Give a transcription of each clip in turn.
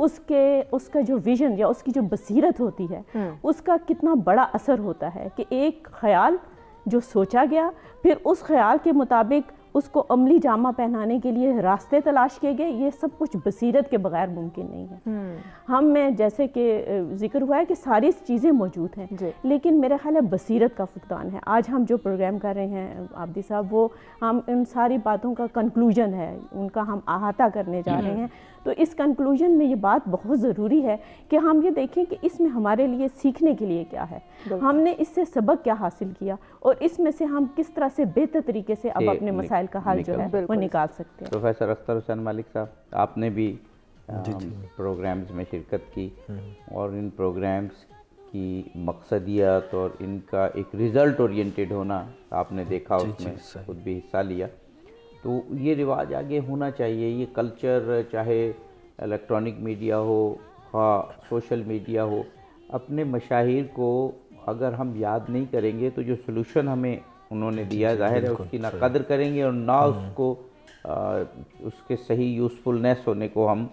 اس کا جو ویژن یا اس کی جو بصیرت ہوتی ہے اس کا کتنا بڑا اثر ہوتا ہے کہ ایک خیال جو سوچا گیا پھر اس خیال کے مطابق اس کو عملی جامہ پہنانے کے لیے راستے تلاش کیے گئے، یہ سب کچھ بصیرت کے بغیر ممکن نہیں ہے۔ ہم میں جیسے کہ ذکر ہوا ہے کہ ساری چیزیں موجود ہیں لیکن میرا خیال ہے بصیرت کا فقدان ہے۔ آج ہم جو پروگرام کر رہے ہیں عابدی صاحب، وہ ہم ان ساری باتوں کا کنکلوژن ہے، ان کا ہم احاطہ کرنے جا رہے ہیں۔ تو اس کنکلوژن میں یہ بات بہت ضروری ہے کہ ہم یہ دیکھیں کہ اس میں ہمارے لیے سیکھنے کے لیے کیا ہے، ہم نے اس سے سبق کیا حاصل کیا اور اس میں سے ہم کس طرح سے بہتر طریقے سے اب اپنے مسائل کا حل جو ہے وہ نکال سکتے ہیں۔ پروفیسر اختر حسین مالک صاحب، آپ نے بھی پروگرامز میں شرکت کی اور ان پروگرامز کی مقصدیت اور ان کا ایک رزلٹ اورینٹیڈ ہونا آپ نے دیکھا، اس میں خود بھی حصہ لیا۔ تو یہ رواج آگے ہونا چاہیے، یہ کلچر چاہے الیکٹرانک میڈیا ہو خواہ سوشل میڈیا ہو، اپنے مشاہیر کو اگر ہم یاد نہیں کریں گے تو جو سلوشن ہمیں انہوں نے دیا ظاہر ہے اس کی نہ قدر کریں گے اور نہ اس کو اس کے صحیح یوزفلنیس ہونے کو ہم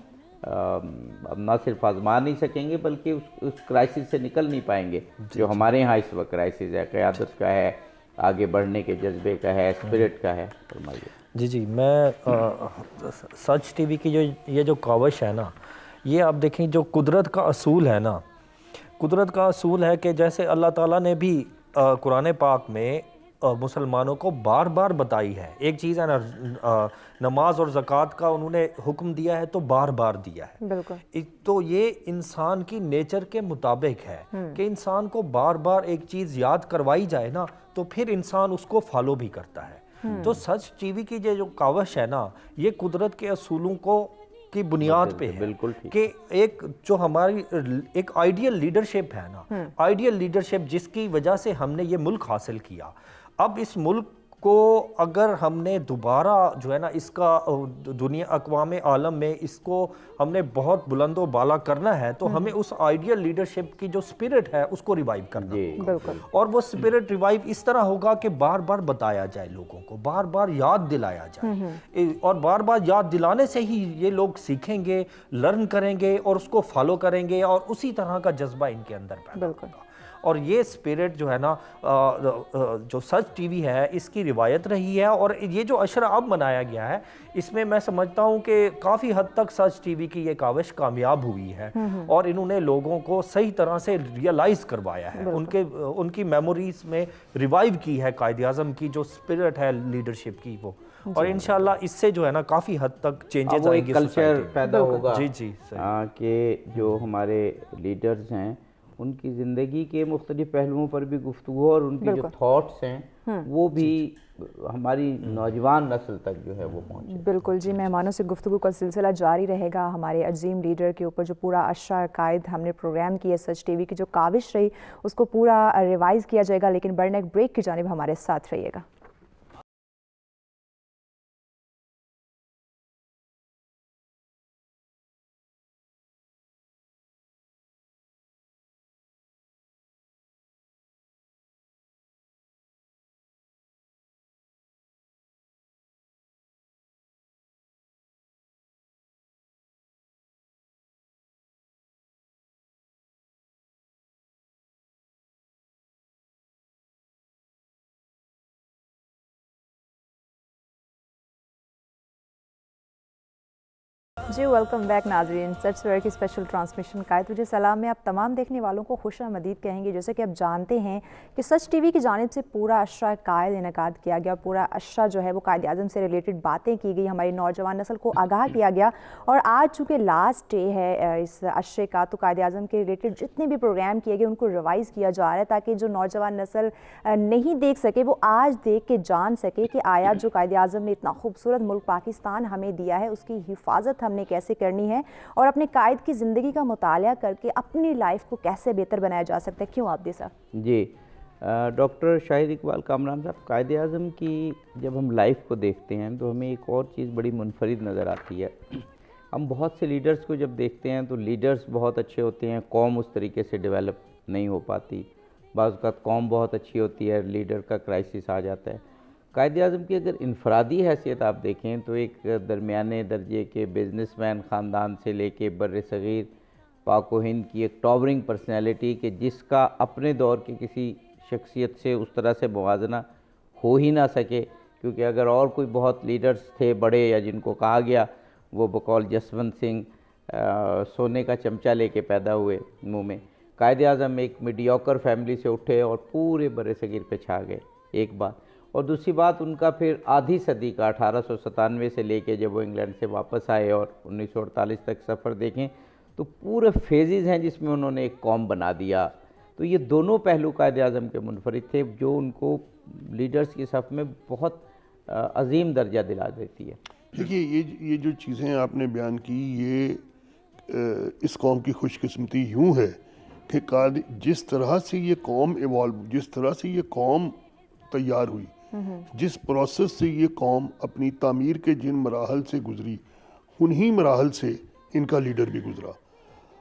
نہ صرف آزما نہیں سکیں گے بلکہ اس کرائسس سے نکل نہیں پائیں گے جو ہمارے ہاں اس وقت کرائسس ہے، قیادت کا ہے، آگے بڑھنے کے جذبے کا ہے، اسپرٹ کا ہے۔ فرمائیے۔ جی میں سچ ٹی وی کی یہ جو کاوش ہے نا، یہ آپ دیکھیں جو قدرت کا اصول ہے نا، قدرت کا اصول ہے کہ جیسے اللہ تعالیٰ نے بھی قرآن پاک میں مسلمانوں کو بار بار بتائی ہے، ایک چیز ہے نا نماز اور زکوٰۃ کا انہوں نے حکم دیا ہے تو بار بار دیا ہے، بالکل، تو یہ انسان کی نیچر کے مطابق ہے کہ انسان کو بار بار ایک چیز یاد کروائی جائے نا تو پھر انسان اس کو فالو بھی کرتا ہے۔ تو سچ ٹی وی کی جو کاوش ہے نا، یہ قدرت کے اصولوں کی بنیاد پہ ہے کہ ایک جو ہماری ایک آئیڈیل لیڈرشپ ہے نا، آئیڈیل لیڈرشپ جس کی وجہ سے ہم نے یہ ملک حاصل کیا، اب اس ملک کو اگر ہم نے دوبارہ جو ہے نا اس کا دنیا اقوام عالم میں اس کو ہم نے بہت بلند و بالا کرنا ہے تو ہمیں اس آئیڈیل لیڈرشپ کی جو سپرٹ ہے اس کو ریوائیو کرنا ہوگا، اور وہ سپرٹ ریوائیو اس طرح ہوگا کہ بار بار بتایا جائے لوگوں کو، بار بار یاد دلایا جائے، اور بار بار یاد دلانے سے ہی یہ لوگ سیکھیں گے، لرن کریں گے اور اس کو فالو کریں گے اور اسی طرح کا جذبہ ان کے اندر پیدا ہوگا۔ اور یہ سپیرٹ جو ہے نا جو سچ ٹی وی ہے اس کی روایت رہی ہے، اور یہ جو عشرہ اب منایا گیا ہے اس میں میں سمجھتا ہوں کہ کافی حد تک سچ ٹی وی کی یہ کاوش کامیاب ہوئی ہے اور انہوں نے لوگوں کو صحیح طرح سے ریئلائز کروایا ہے، ان کی میموریز میں ریوائیو کی ہے قائد اعظم کی جو سپیرٹ ہے لیڈرشپ کی وہ، اور انشاءاللہ اس سے جو ہے نا کافی حد تک چینجز آئیں گے، کلچر پیدا ہوگا جی کہ جو ہمارے لیڈرز ہیں ان کی زندگی کے مختلف پہلوؤں پر بھی گفتگو اور ان کی جو تھاٹس ہیں وہ بھی ہماری نوجوان نسل تک جو ہے وہ پہنچے۔ بالکل جی، مہمانوں سے گفتگو کا سلسلہ جاری رہے گا، ہمارے عظیم لیڈر کے اوپر جو پورا عشرہ قائد ہم نے پروگرام کیا سچ ٹی وی کی جو کاوش رہی اس کو پورا ریوائز کیا جائے گا، لیکن بڑھنے ایک بریک کی جانب ہمارے ساتھ رہیے گا۔ جی ویلکم بیک ناظرین، سچ سویر کی اسپیشل ٹرانسمیشن قائد تجھے سلام میں آپ تمام دیکھنے والوں کو خوش آمدید کہیں گے۔ جیسے کہ آپ جانتے ہیں کہ سچ ٹی وی کی جانب سے پورا عشرہ قائد انعقاد کیا گیا، پورا عشرہ جو ہے وہ قائد اعظم سے ریلیٹڈ باتیں کی گئی، ہماری نوجوان نسل کو آگاہ کیا گیا، اور آج چونکہ لاسٹ ڈے ہے اس عشرے کا تو قائد اعظم کے ریلیٹڈ جتنے بھی پروگرام کیے گئے ان کو ریوائز کیا جا رہا ہے تاکہ جو نوجوان نسل نہیں دیکھ سکے وہ آج دیکھ کے جان سکے کہ آیا جو قائد اعظم نے اتنا خوبصورت ملک پاکستان ہمیں دیا ہے اس کی حفاظت ہم نے کیسے کرنی ہے اور اپنے قائد کی زندگی کا مطالعہ کر کے اپنی لائف کو کیسے بہتر بنایا جا سکتا ہے۔ کیوں عابدی صاحب؟ جی ڈاکٹر شاہد اقبال کامران صاحب، قائد اعظم کی جب ہم لائف کو دیکھتے ہیں تو ہمیں ایک اور چیز بڑی منفرد نظر آتی ہے۔ ہم بہت سے لیڈرز کو جب دیکھتے ہیں تو لیڈرز بہت اچھے ہوتے ہیں، قوم اس طریقے سے ڈیولپ نہیں ہو پاتی، بعض اوقات قوم بہت اچھی ہوتی ہے، لیڈر کا کرائسس آ جاتا ہے۔ قائد اعظم کی اگر انفرادی حیثیت آپ دیکھیں تو ایک درمیانے درجے کے بزنس مین خاندان سے لے کے بر صغیر پاک و ہند کی ایک ٹاورنگ پرسنالٹی کہ جس کا اپنے دور کے کسی شخصیت سے اس طرح سے موازنہ ہو ہی نہ سکے، کیونکہ اگر اور کوئی بہت لیڈرز تھے بڑے یا جن کو کہا گیا وہ بقول جسونت سنگھ سونے کا چمچہ لے کے پیدا ہوئے منہ میں، قائد اعظم ایک میڈیوکر فیملی سے اٹھے اور پورے بر صغیر پہ چھا گئے، ایک بات۔ اور دوسری بات ان کا پھر آدھی صدی کا 1897 سے لے کے جب وہ انگلینڈ سے واپس آئے اور 1948 تک سفر دیکھیں تو پورے فیزز ہیں جس میں انہوں نے ایک قوم بنا دیا۔ تو یہ دونوں پہلو قائد اعظم کے منفرد تھے جو ان کو لیڈرز کی صف میں بہت عظیم درجہ دلا دیتی ہے۔ دیکھیے یہ جو چیزیں آپ نے بیان کی، یہ اس قوم کی خوش قسمتی یوں ہے کہ جس طرح سے یہ قوم ایوالو، جس طرح سے یہ قوم تیار ہوئی، جس پروسیس سے یہ قوم اپنی تعمیر کے جن مراحل سے گزری، انہی مراحل سے ان کا لیڈر بھی گزرا۔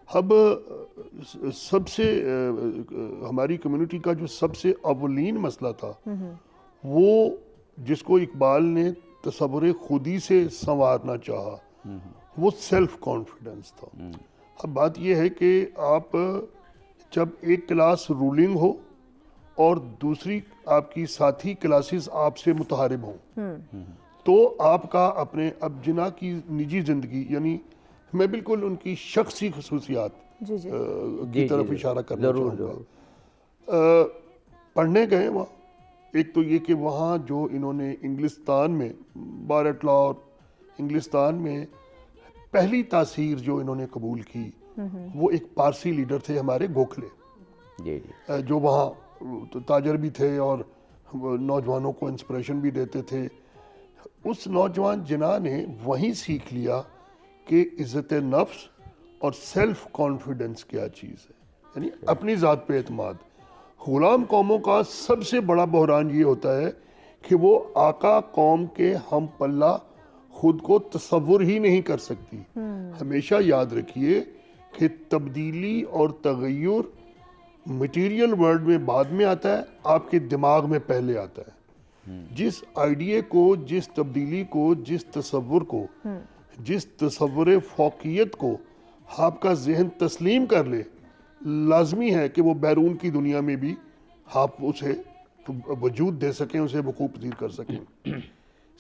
اب سب سے ہماری کمیونٹی کا جو سب سے اولین مسئلہ تھا وہ جس کو اقبال نے تصور خودی سے سنوارنا چاہا، وہ سیلف کانفیڈنس تھا۔ اب بات یہ ہے کہ آپ جب ایک کلاس رولنگ ہو اور دوسری آپ کی ساتھی کلاسز آپ سے متحارب ہوں تو آپ کا اپنے اب جنا کی نجی زندگی، یعنی میں بالکل ان کی شخصی خصوصیات کی طرف اشارہ کرنا چاہوں گا۔ پڑھنے گئے وہاں، ایک تو یہ کہ وہاں جو انہوں نے انگلستان میں بارٹ لا اور انگلستان میں پہلی تاثیر جو انہوں نے قبول کی وہ ایک پارسی لیڈر تھے ہمارے گوکھلے، جو وہاں تاجر بھی تھے اور نوجوانوں کو انسپریشن بھی دیتے تھے۔ اس نوجوان جناح نے وہیں سیکھ لیا کہ عزت نفس اور سیلف کانفیڈنس کیا چیز ہے، یعنی اپنی ذات پہ اعتماد۔ غلام قوموں کا سب سے بڑا بحران یہ ہوتا ہے کہ وہ آقا قوم کے ہم پلہ خود کو تصور ہی نہیں کر سکتی۔ ہمیشہ یاد رکھیے کہ تبدیلی اور تغیر مٹیریل ورلڈ میں بعد میں آتا ہے، آپ کے دماغ میں پہلے آتا ہے۔ جس آئیڈیا کو، جس تبدیلی کو، جس تصور کو، جس تصور فوقیت کو آپ کا ذہن تسلیم کر لے، لازمی ہے کہ وہ بیرون کی دنیا میں بھی آپ اسے وجود دے سکیں، اسے وقوع پذیر کر سکیں۔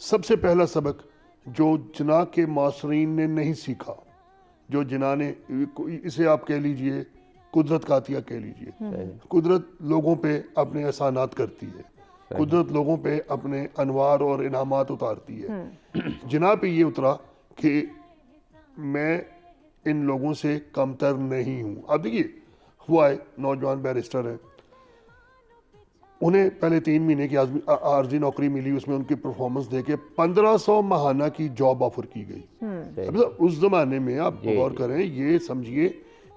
سب سے پہلا سبق جو جناح کے معاصرین نے نہیں سیکھا، جو جناح نے، اسے آپ کہہ لیجئے قدرت کا عطیہ کہہ لیجئے، قدرت لوگوں پہ اپنے احسانات کرتی ہے، قدرت لوگوں پہ اپنے انوار اور انعامات اتارتی ہے۔ جناح پہ یہ اترا کہ میں ان لوگوں سے کمتر نہیں ہوں۔ اب دیکھیے وہ آئے، نوجوان بیرسٹر ہیں، انہیں پہلے 3 مہینے کی عارضی نوکری ملی، اس میں ان کی پرفارمنس دے کے 1500 ماہانہ کی جاب آفر کی گئی۔ اس زمانے میں آپ غور کریں، یہ سمجھیے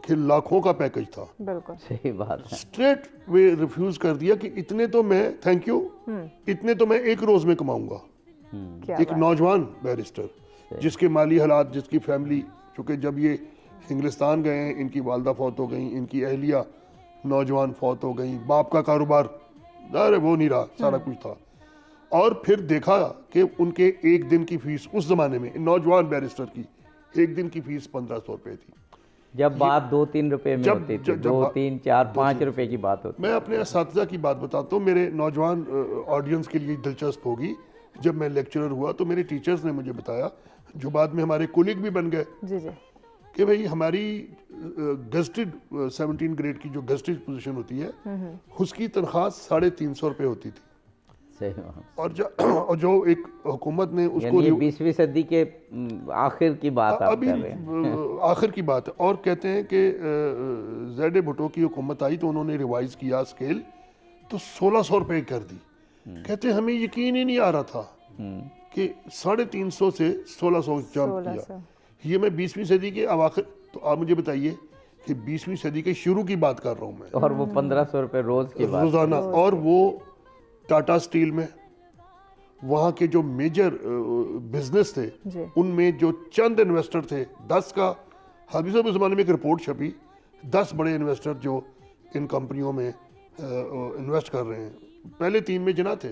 کہ لاکھوں کا پیکج تھا، بالکل صحیح بات ہے۔ اسٹریٹ وے ریفیوز کر دیا کہ اتنے تو میں، تھینک یو، اتنے تو میں ایک روز میں کماؤں گا۔ ایک نوجوان بیرسٹر جس کے مالی حالات، جس کی فیملی، چونکہ جب یہ انگلستان گئے ہیں، ان کی والدہ فوت ہو گئیں، ان کی اہلیہ نوجوان فوت ہو گئیں، باپ کا کاروبار وہ نہیں رہا، سارا کچھ تھا، اور پھر دیکھا کہ ان کے ایک دن کی فیس اس زمانے میں نوجوان بیرسٹر کی ایک دن کی فیس 1500 روپے تھی۔ جب بات 2-3 روپے میں ہوتی تھی، 2, 3, 4, 5 روپے کی بات ہوتی۔ میں اپنے اساتذہ کی بات بتاتا ہوں، میرے نوجوان آڈینس کے لیے دلچسپ ہوگی، جب میں لیکچرر ہوا تو میرے ٹیچرز نے مجھے بتایا، جو بعد میں ہمارے کولیگ بھی بن گئے، کہ بھئی ہماری گزٹڈ 17 گریڈ کی جو گزٹڈ پوزیشن ہوتی ہے اس کی تنخواہ 350 روپے ہوتی تھی، اور جو ایک حکومت نے اس کو، یہ 20ویں صدی کے آخر کی بات آپ کر رہے ہیں، آخر کی بات ہے، اور کہتے ہیں کہ زیڈ بھٹو کی حکومت آئی تو انہوں نے ریوائز کیا اسکیل تو 1600 روپے کر دی۔ کہتے ہیں ہمیں یقین ہی نہیں آ رہا تھا کہ 350 سے 1600 جمپ کیا۔ یہ میں 20ویں صدی کے اواخر، تو آپ مجھے بتائیے کہ 20ویں صدی کے شروع کی بات کر رہا ہوں میں، اور وہ 1500 روپے روز کی بات، روزانہ، اور وہ ٹاٹا سٹیل میں وہاں کے جو میجر بزنس تھے ان میں جو چند انویسٹر تھے، 10 کا، حبیب صاحب اس زمانے میں ایک رپورٹ چھپی، 10 بڑے انویسٹر جو ان کمپنیوں میں انویسٹ کر رہے ہیں، پہلے 3 میں جناح تھے،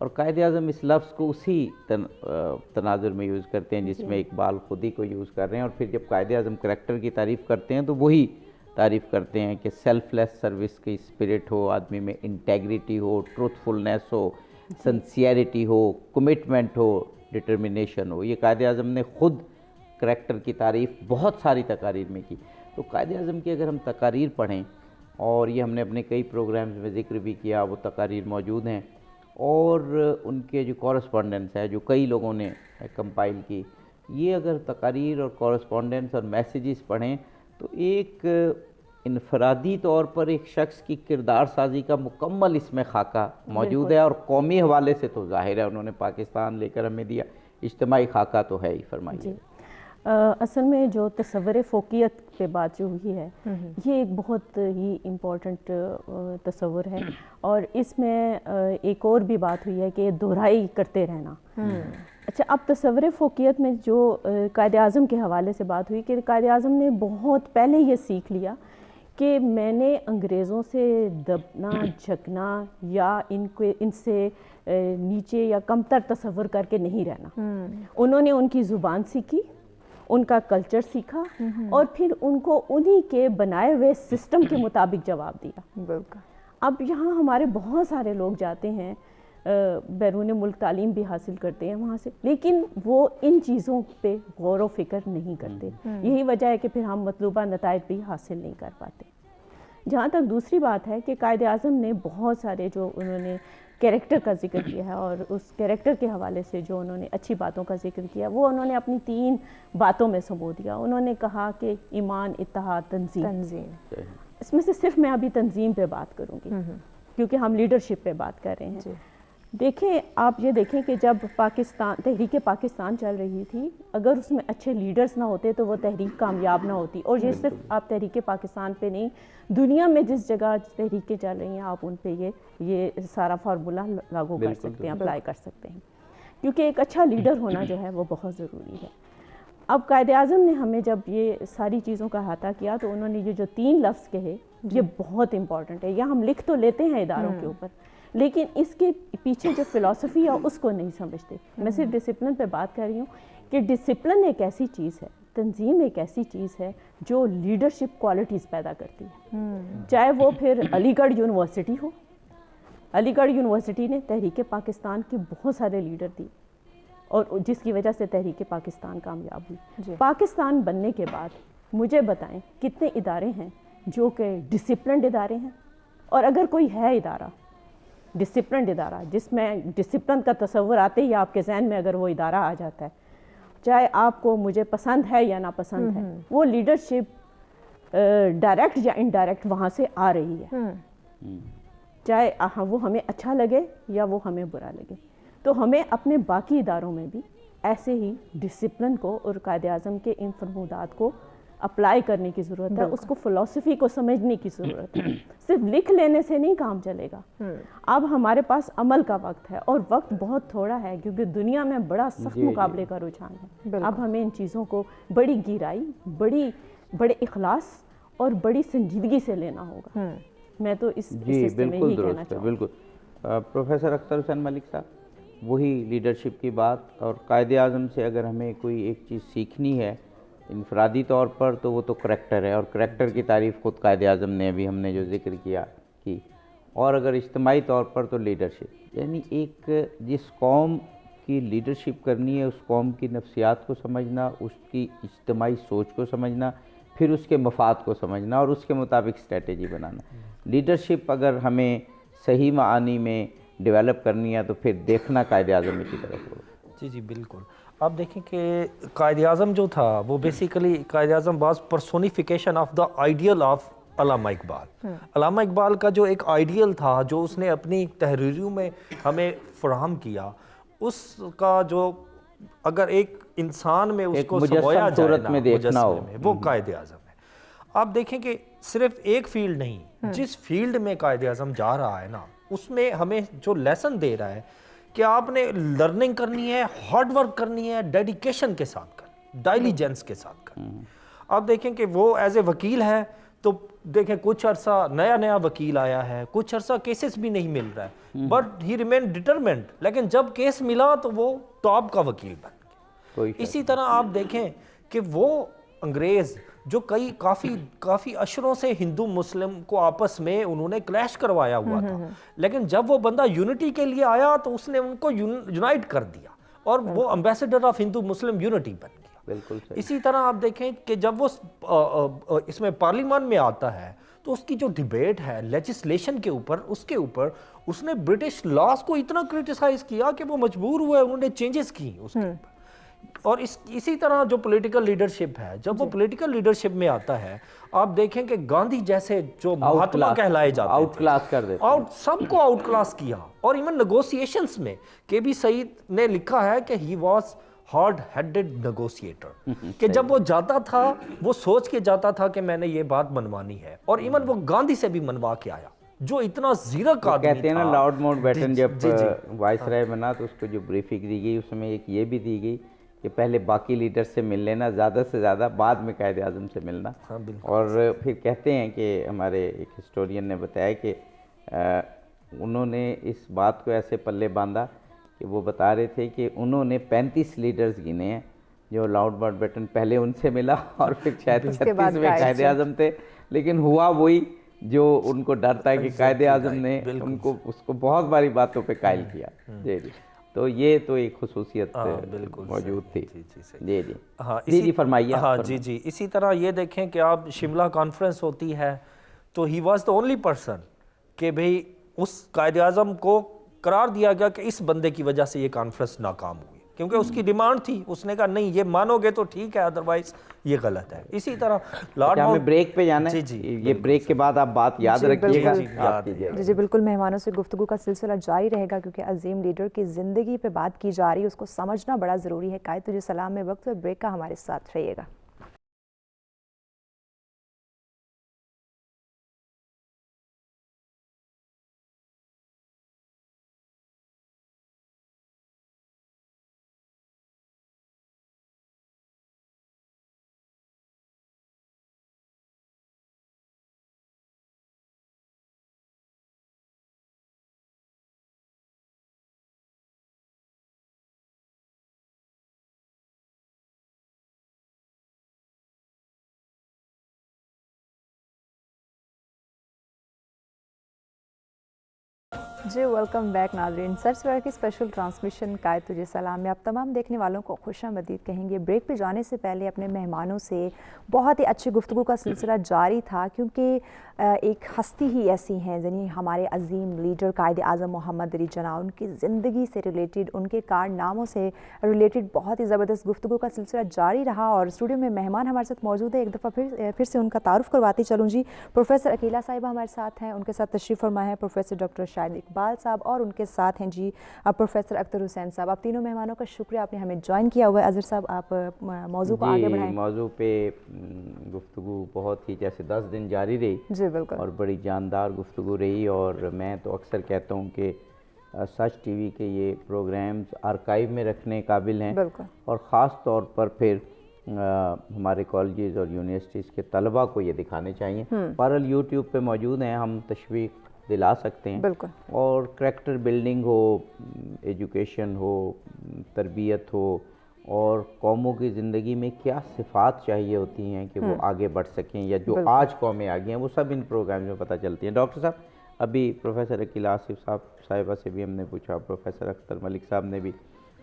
اور قائد اعظم اس لفظ کو اسی تناظر میں یوز کرتے ہیں جس میں اقبال خود ہی کو یوز کر رہے ہیں، اور پھر جب قائد اعظم کریکٹر کی تعریف کرتے ہیں تو وہی تعریف کرتے ہیں کہ سیلف لیس سروس کی اسپرٹ ہو، آدمی میں انٹیگریٹی ہو، ٹروتھ فلنیس ہو، سنسیئرٹی ہو، کمٹمنٹ ہو، ڈٹرمنیشن ہو۔ یہ قائد اعظم نے خود کریکٹر کی تعریف بہت ساری تقاریر میں کی۔ تو قائد اعظم کی اگر ہم تقاریر پڑھیں، اور یہ ہم نے اپنے کئی پروگرامز میں ذکر بھی کیا، وہ تقاریر موجود ہیں، اور ان کے جو کورسپونڈنس ہے جو کئی لوگوں نے کمپائل کی، یہ اگر تقاریر اور کورسپونڈنس اور میسیجز پڑھیں تو ایک انفرادی طور پر ایک شخص کی کردار سازی کا مکمل اس میں خاکہ موجود ہے، اور قومی حوالے سے تو ظاہر ہے انہوں نے پاکستان لے کر ہمیں دیا، اجتماعی خاکہ تو ہے ہی۔ فرمائیے۔ اصل میں جو تصور فوقیت پہ بات جو ہوئی ہے، یہ ایک بہت ہی امپورٹنٹ تصور ہے، اور اس میں ایک اور بھی بات ہوئی ہے کہ دہرائی کرتے رہنا۔ اچھا، اب تصور فوقیت میں جو قائد اعظم کے حوالے سے بات ہوئی کہ قائد اعظم نے بہت پہلے یہ سیکھ لیا کہ میں نے انگریزوں سے دبنا جھکنا یا ان سے نیچے یا کمتر تصور کر کے نہیں رہنا۔ انہوں نے ان کی زبان سیکھی، ان کا کلچر سیکھا، اور پھر ان کو انہی کے بنائے ہوئے سسٹم کے مطابق جواب دیا۔ بالکل۔ اب یہاں ہمارے بہت سارے لوگ جاتے ہیں، بیرون ملک تعلیم بھی حاصل کرتے ہیں وہاں سے، لیکن وہ ان چیزوں پہ غور و فکر نہیں کرتے۔ یہی وجہ ہے کہ پھر ہم مطلوبہ نتائج بھی حاصل نہیں کر پاتے۔ جہاں تک دوسری بات ہے کہ قائد اعظم نے بہت سارے جو انہوں نے کیریکٹر کا ذکر کیا ہے، اور اس کیریکٹر کے حوالے سے جو انہوں نے اچھی باتوں کا ذکر کیا، وہ انہوں نے اپنی 3 باتوں میں سمو دیا۔ انہوں نے کہا کہ ایمان، اتحاد، تنظیم۔ اس میں سے صرف میں ابھی تنظیم پہ بات کروں گی کیونکہ ہم لیڈرشپ پہ بات کر رہے ہیں۔ دیکھیں، آپ یہ دیکھیں کہ جب تحریک پاکستان چل رہی تھی، اگر اس میں اچھے لیڈرز نہ ہوتے تو وہ تحریک کامیاب نہ ہوتی۔ اور یہ صرف آپ تحریک پاکستان پہ نہیں، دنیا میں جس جگہ تحریکیں چل رہی ہیں آپ ان پہ یہ سارا فارمولہ لاگو کر سکتے ہیں، اپلائی کر سکتے ہیں، کیونکہ ایک اچھا لیڈر ہونا جو ہے وہ بہت ضروری ہے۔ اب قائد اعظم نے ہمیں جب یہ ساری چیزوں کا احاطہ کیا تو انہوں نے یہ جو 3 لفظ کہے، یہ بہت امپورٹنٹ ہے۔ یہ ہم لکھ تو لیتے ہیں اداروں کے اوپر، لیکن اس کے پیچھے جو فلسفی ہے اس کو نہیں سمجھتے۔ میں صرف ڈسپلن پہ بات کر رہی ہوں کہ ڈسپلن ایک ایسی چیز ہے، تنظیم ایک ایسی چیز ہے جو لیڈرشپ کوالٹیز پیدا کرتی ہے، چاہے وہ پھر علی گڑھ یونیورسٹی ہو۔ علی گڑھ یونیورسٹی نے تحریک پاکستان کے بہت سارے لیڈر دی، اور جس کی وجہ سے تحریک پاکستان کامیاب ہوئی۔ پاکستان بننے کے بعد مجھے بتائیں کتنے ادارے ہیں جو کہ ڈسپلنڈ ادارے ہیں، اور اگر کوئی ہے ادارہ ڈسپلنڈ ادارہ جس میں ڈسپلن کا تصور آتے ہی آپ کے ذہن میں اگر وہ ادارہ آ جاتا ہے، چاہے آپ کو مجھے پسند ہے یا ناپسند ہے، وہ لیڈرشپ ڈائریکٹ یا انڈائریکٹ وہاں سے آ رہی ہے، چاہے وہ ہمیں اچھا لگے یا وہ ہمیں برا لگے۔ تو ہمیں اپنے باقی اداروں میں بھی ایسے ہی ڈسپلن کو اور قائد اعظم کے ان فرمودات کو اپلائی کرنے کی ضرورت ہے، اس کو فلسفی کو سمجھنے کی ضرورت ہے۔ صرف لکھ لینے سے نہیں کام چلے گا، اب ہمارے پاس عمل کا وقت ہے، اور وقت بہت تھوڑا ہے کیونکہ دنیا میں بڑا سخت مقابلے کا رجحان ہے۔ اب ہمیں ان چیزوں کو بڑی گہرائی، بڑے اخلاص اور بڑی سنجیدگی سے لینا ہوگا۔ میں تو اس سلسلے میں یہی کہنا چاہوں گا۔ بالکل پروفیسر اختر حسین ملک صاحب، وہی لیڈرشپ کی بات، اور قائد اعظم سے اگر ہمیں کوئی ایک چیز سیکھنی ہے انفرادی طور پر تو وہ تو کریکٹر ہے، اور کریکٹر کی تعریف خود قائد اعظم نے ابھی ہم نے جو ذکر کیا کی، اور اگر اجتماعی طور پر تو لیڈرشپ، یعنی ایک جس قوم کی لیڈرشپ کرنی ہے اس قوم کی نفسیات کو سمجھنا، اس کی اجتماعی سوچ کو سمجھنا، پھر اس کے مفاد کو سمجھنا اور اس کے مطابق اسٹریٹجی بنانا۔ لیڈرشپ اگر ہمیں صحیح معانی میں ڈیولپ کرنی ہے تو پھر دیکھنا قائد اعظم کی طرف ہوگا۔ جی بالکل۔ آپ دیکھیں کہ قائد اعظم جو تھا وہ basically Quaid Azam was personification of the ideal of Allama Iqbal. علامہ اقبال کا جو ایک آئیڈیل تھا جو اس نے اپنی تحریروں میں ہمیں فراہم کیا، اس کا جو اگر ایک انسان میں اس کو سمویا جائے نا مجسمے میں، وہ قائد اعظم ہے۔ آپ دیکھیں کہ صرف ایک فیلڈ نہیں، جس فیلڈ میں قائد اعظم جا رہا ہے نا، اس میں ہمیں جو لیسن دے رہا ہے کہ آپ نے لرننگ کرنی ہے، ہارڈ ورک کرنی ہے، ڈیڈیکیشن کے ساتھ کرنی، ڈائلیجنس کے ساتھ کرنی۔ آپ دیکھیں کہ وہ ایز اے وکیل ہے تو دیکھیں کچھ عرصہ نیا نیا وکیل آیا ہے, کچھ عرصہ کیسز بھی نہیں مل رہا ہے, بٹ ہی ریمین ڈٹرمنٹ, لیکن جب کیس ملا تو وہ ٹاپ کا وکیل بن گیا. اسی طرح آپ دیکھیں کہ وہ انگریز جو کافی اشروں سے ہندو مسلم کو آپس میں انہوں نے کلیش کروایا ہوا تھا, لیکن جب وہ بندہ یونٹی کے لیے آیا تو اس نے ان کو یونائٹ کر دیا اور وہ ambassador of Hindu Muslim unity بن گیا. بالکل صحیح. اسی طرح آپ دیکھیں کہ جب وہ اس میں پارلیمان میں آتا ہے تو اس کی جو ڈیبیٹ ہے لیجسلیشن کے اوپر, اس کے اوپر اس نے برٹش لاس کو اتنا کرٹیسائز کیا کہ وہ مجبور ہوئے, انہوں نے چینجز کی اس کے اوپر. اور اسی طرح جو پولیٹیکل لیڈرشپ ہے, جب وہ پولیٹیکل لیڈرشپ میں آتا ہے, آپ دیکھیں کہ گاندھی جیسے جو مہاتما کہلائے جاتے ہیں, آؤٹ کلاس کر دیتے, سب کو آؤٹ کلاس کیا. اور ایون نیگوسیشنز میں کے بی سعید نے لکھا ہے کہ ہی واز ہارڈ ہیڈڈ نیگوسیٹر, کہ جب وہ جاتا تھا وہ سوچ کے جاتا تھا کہ میں نے یہ بات منوانی ہے, اور ایون وہ گاندھی سے بھی منوا کے آیا جو اتنا زیرک آدمی تھا. کہتے ہیں نا لارڈ ماؤنٹ بیٹن جب وائس رائے بنا تو اس کو جو بریفنگ دی گئی اس میں ایک یہ بھی دی گئی کہ پہلے باقی لیڈر سے مل لینا زیادہ سے زیادہ, بعد میں قائد اعظم سے ملنا. اور پھر کہتے ہیں کہ ہمارے ایک ہسٹورین نے بتایا کہ انہوں نے اس بات کو ایسے پلے باندھا کہ وہ بتا رہے تھے کہ انہوں نے 35 لیڈرز گنے ہیں جو لارڈ ماؤنٹ بیٹن پہلے ان سے ملا اور پھر 36 میں قائد اعظم تھے, لیکن ہوا وہی جو ان کو ڈر تھا کہ قائد اعظم نے ان کو اس کو بہت باری باتوں پہ قائل کیا. جی جی, تو یہ تو ایک خصوصیت موجود تھی. جی جی ہاں جی فرمائیے. ہاں جی جی, اسی طرح یہ دیکھیں کہ آپ شملہ کانفرنس ہوتی ہے تو he was the only person کہ بھئی اس قائد اعظم کو قرار دیا گیا کہ اس بندے کی وجہ سے یہ کانفرنس ناکام ہوئی, کیونکہ اس کی ڈیمانڈ تھی, اس نے کہا نہیں یہ مانو گے تو ٹھیک ہے, ادروائز یہ غلط ہے. اسی طرح لارڈ ہمیں بریک پہ جانا ہے, جی یہ بریک کے بعد آپ بات یاد رکھیے گا. جی بالکل, مہمانوں سے گفتگو کا سلسلہ جاری رہے گا کیونکہ عظیم لیڈر کی زندگی پہ بات کی جا رہی ہے, اس کو سمجھنا بڑا ضروری ہے. قائد تجھے سلام میں وقت ہے بریک کا, ہمارے ساتھ رہیے گا. جی ویلکم بیک ناظرین. سر سویر کی اسپیشل ٹرانسمیشن قائد تجھے سلام میں آپ تمام دیکھنے والوں کو خوش آمدید کہیں گے. بریک پہ جانے سے پہلے اپنے مہمانوں سے بہت ہی اچھی گفتگو کا سلسلہ جاری تھا, کیونکہ ایک ہستی ہی ایسی ہیں یعنی ہمارے عظیم لیڈر قائد اعظم محمد علی جناح, ان کی زندگی سے ریلیٹڈ, ان کے کارناموں سے ریلیٹڈ بہت ہی زبردست گفتگو کا سلسلہ جاری رہا. اور اسٹوڈیو میں مہمان ہمارے ساتھ موجود ہے, ایک دفعہ پھر سے ان کا تعارف کرواتی چلوں. جی پروفیسر عقیلہ صاحبہ ہمارے ساتھ ہیں, ان کے ساتھ تشریف فرما ہے پروفیسر ڈاکٹر شاہد اقبال صاحب, اور ان کے ساتھ ہیں جی پروفیسر اختر حسین صاحب. آپ تینوں مہمانوں کا شکریہ, آپ نے ہمیں جوائن کیا ہوا ہے. اظہر صاحب آپ موضوع کو آگے بڑھائیں. موضوع پہ گفتگو بہت ہی جیسے 10 دن جاری رہی. جی بالکل, اور بڑی جاندار گفتگو رہی, اور میں تو اکثر کہتا ہوں کہ سچ ٹی وی کے یہ پروگرامز آرکائیو میں رکھنے قابل ہیں, اور خاص طور پر پھر ہمارے کالجز اور یونیورسٹیز کے طلباء کو یہ دکھانے چاہیے. بہرحال یوٹیوب پہ موجود ہیں, ہم تشویق دلا سکتے ہیں, اور کریکٹر بلڈنگ ہو, ایجوکیشن ہو, تربیت ہو, اور قوموں کی زندگی میں کیا صفات چاہیے ہوتی ہیں کہ وہ آگے بڑھ سکیں, یا جو آج قومیں آگے ہیں وہ سب ان پروگرامز میں پتہ چلتی ہیں. ڈاکٹر صاحب ابھی پروفیسر عقیلہ آصف صاحبہ سے بھی ہم نے پوچھا, پروفیسر اختر ملک صاحب نے بھی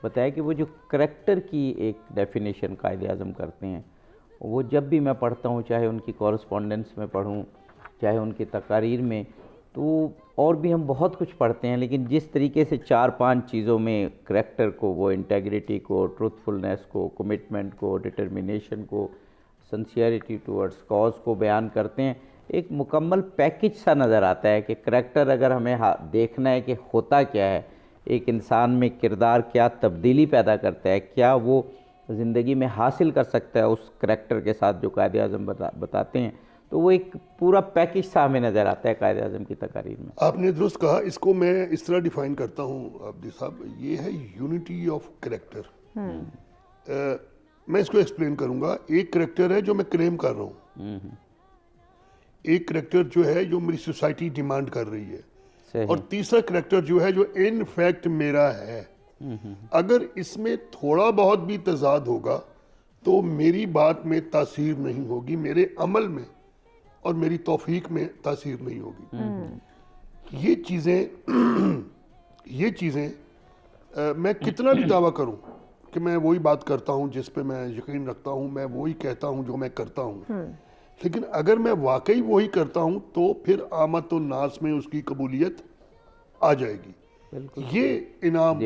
بتایا کہ وہ جو کریکٹر کی ایک ڈیفینیشن قائد اعظم کرتے ہیں, وہ جب بھی میں پڑھتا ہوں, چاہے ان کی کورسپونڈنس میں پڑھوں, چاہے ان کی تقاریر میں, تو اور بھی ہم بہت کچھ پڑھتے ہیں, لیکن جس طریقے سے 4-5 چیزوں میں کریکٹر کو, وہ انٹیگریٹی کو, ٹروتھفلنس کو, کمٹمنٹ کو, ڈٹرمینیشن کو, سنسیئرٹی ٹورڈز کاز کو بیان کرتے ہیں, ایک مکمل پیکج سا نظر آتا ہے کہ کریکٹر اگر ہمیں دیکھنا ہے کہ ہوتا کیا ہے, ایک انسان میں کردار کیا تبدیلی پیدا کرتا ہے, کیا وہ زندگی میں حاصل کر سکتا ہے اس کریکٹر کے ساتھ جو قائد اعظم بتاتے ہیں, تو وہ ایک پورا پیکج سا ہمیں نظر آتا ہے قائد اعظم کی تقاریر میں. آپ نے درست کہا, اس کو میں اس طرح ڈیفائن کرتا ہوں عبدی صاحب, یہ ہے یونٹی آف کریکٹر. میں اس کو ایکسپلین کروں گا. ایک کریکٹر ہے جو میں کلیم کر رہا ہوں, ایک کریکٹر جو ہے جو میری سوسائٹی ڈیمانڈ کر رہی ہے، صحیح. اور تیسرا کریکٹر جو ہے جو ان فیکٹ میرا ہے. اگر اس میں تھوڑا بہت بھی تضاد ہوگا تو میری بات میں تاثیر نہیں ہوگی، میرے عمل میں اور میری توفیق میں تاثیر نہیں ہوگی. یہ چیزیں میں کتنا بھی دعویٰ کروں کہ میں وہی بات کرتا ہوں جس پہ میں یقین رکھتا ہوں، میں وہی کہتا ہوں جو میں کرتا ہوں، لیکن اگر میں واقعی وہی کرتا ہوں تو پھر آمد الناس میں اس کی قبولیت آ جائے گی. یہ انعام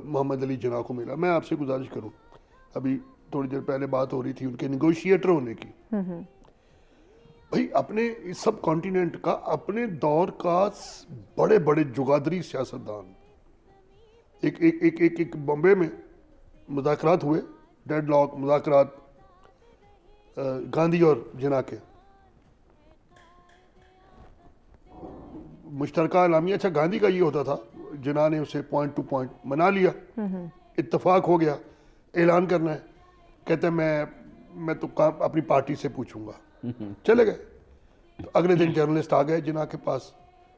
محمد علی جناح کو ملا. میں آپ سے گزارش کروں، ابھی تھوڑی دیر پہلے بات ہو رہی تھی ان کے نیگوشیٹر ہونے کی. بھائی اپنے سب کانٹیننٹ کا، اپنے دور کا بڑے بڑے جغادری سیاستدان، ایک بمبے میں مذاکرات ہوئے، ڈیڈ لاک مذاکرات گاندھی اور جناح کے، مشترکہ اعلامیہ. اچھا گاندھی کا یہ ہوتا تھا، جناح نے اسے پوائنٹ ٹو پوائنٹ منا لیا، اتفاق ہو گیا، اعلان کرنا ہے، کہتے ہیں میں تو اپنی پارٹی سے پوچھوں گا. چلے گئے. تو اگلے دن جرنلسٹ آ گئے جناح کے پاس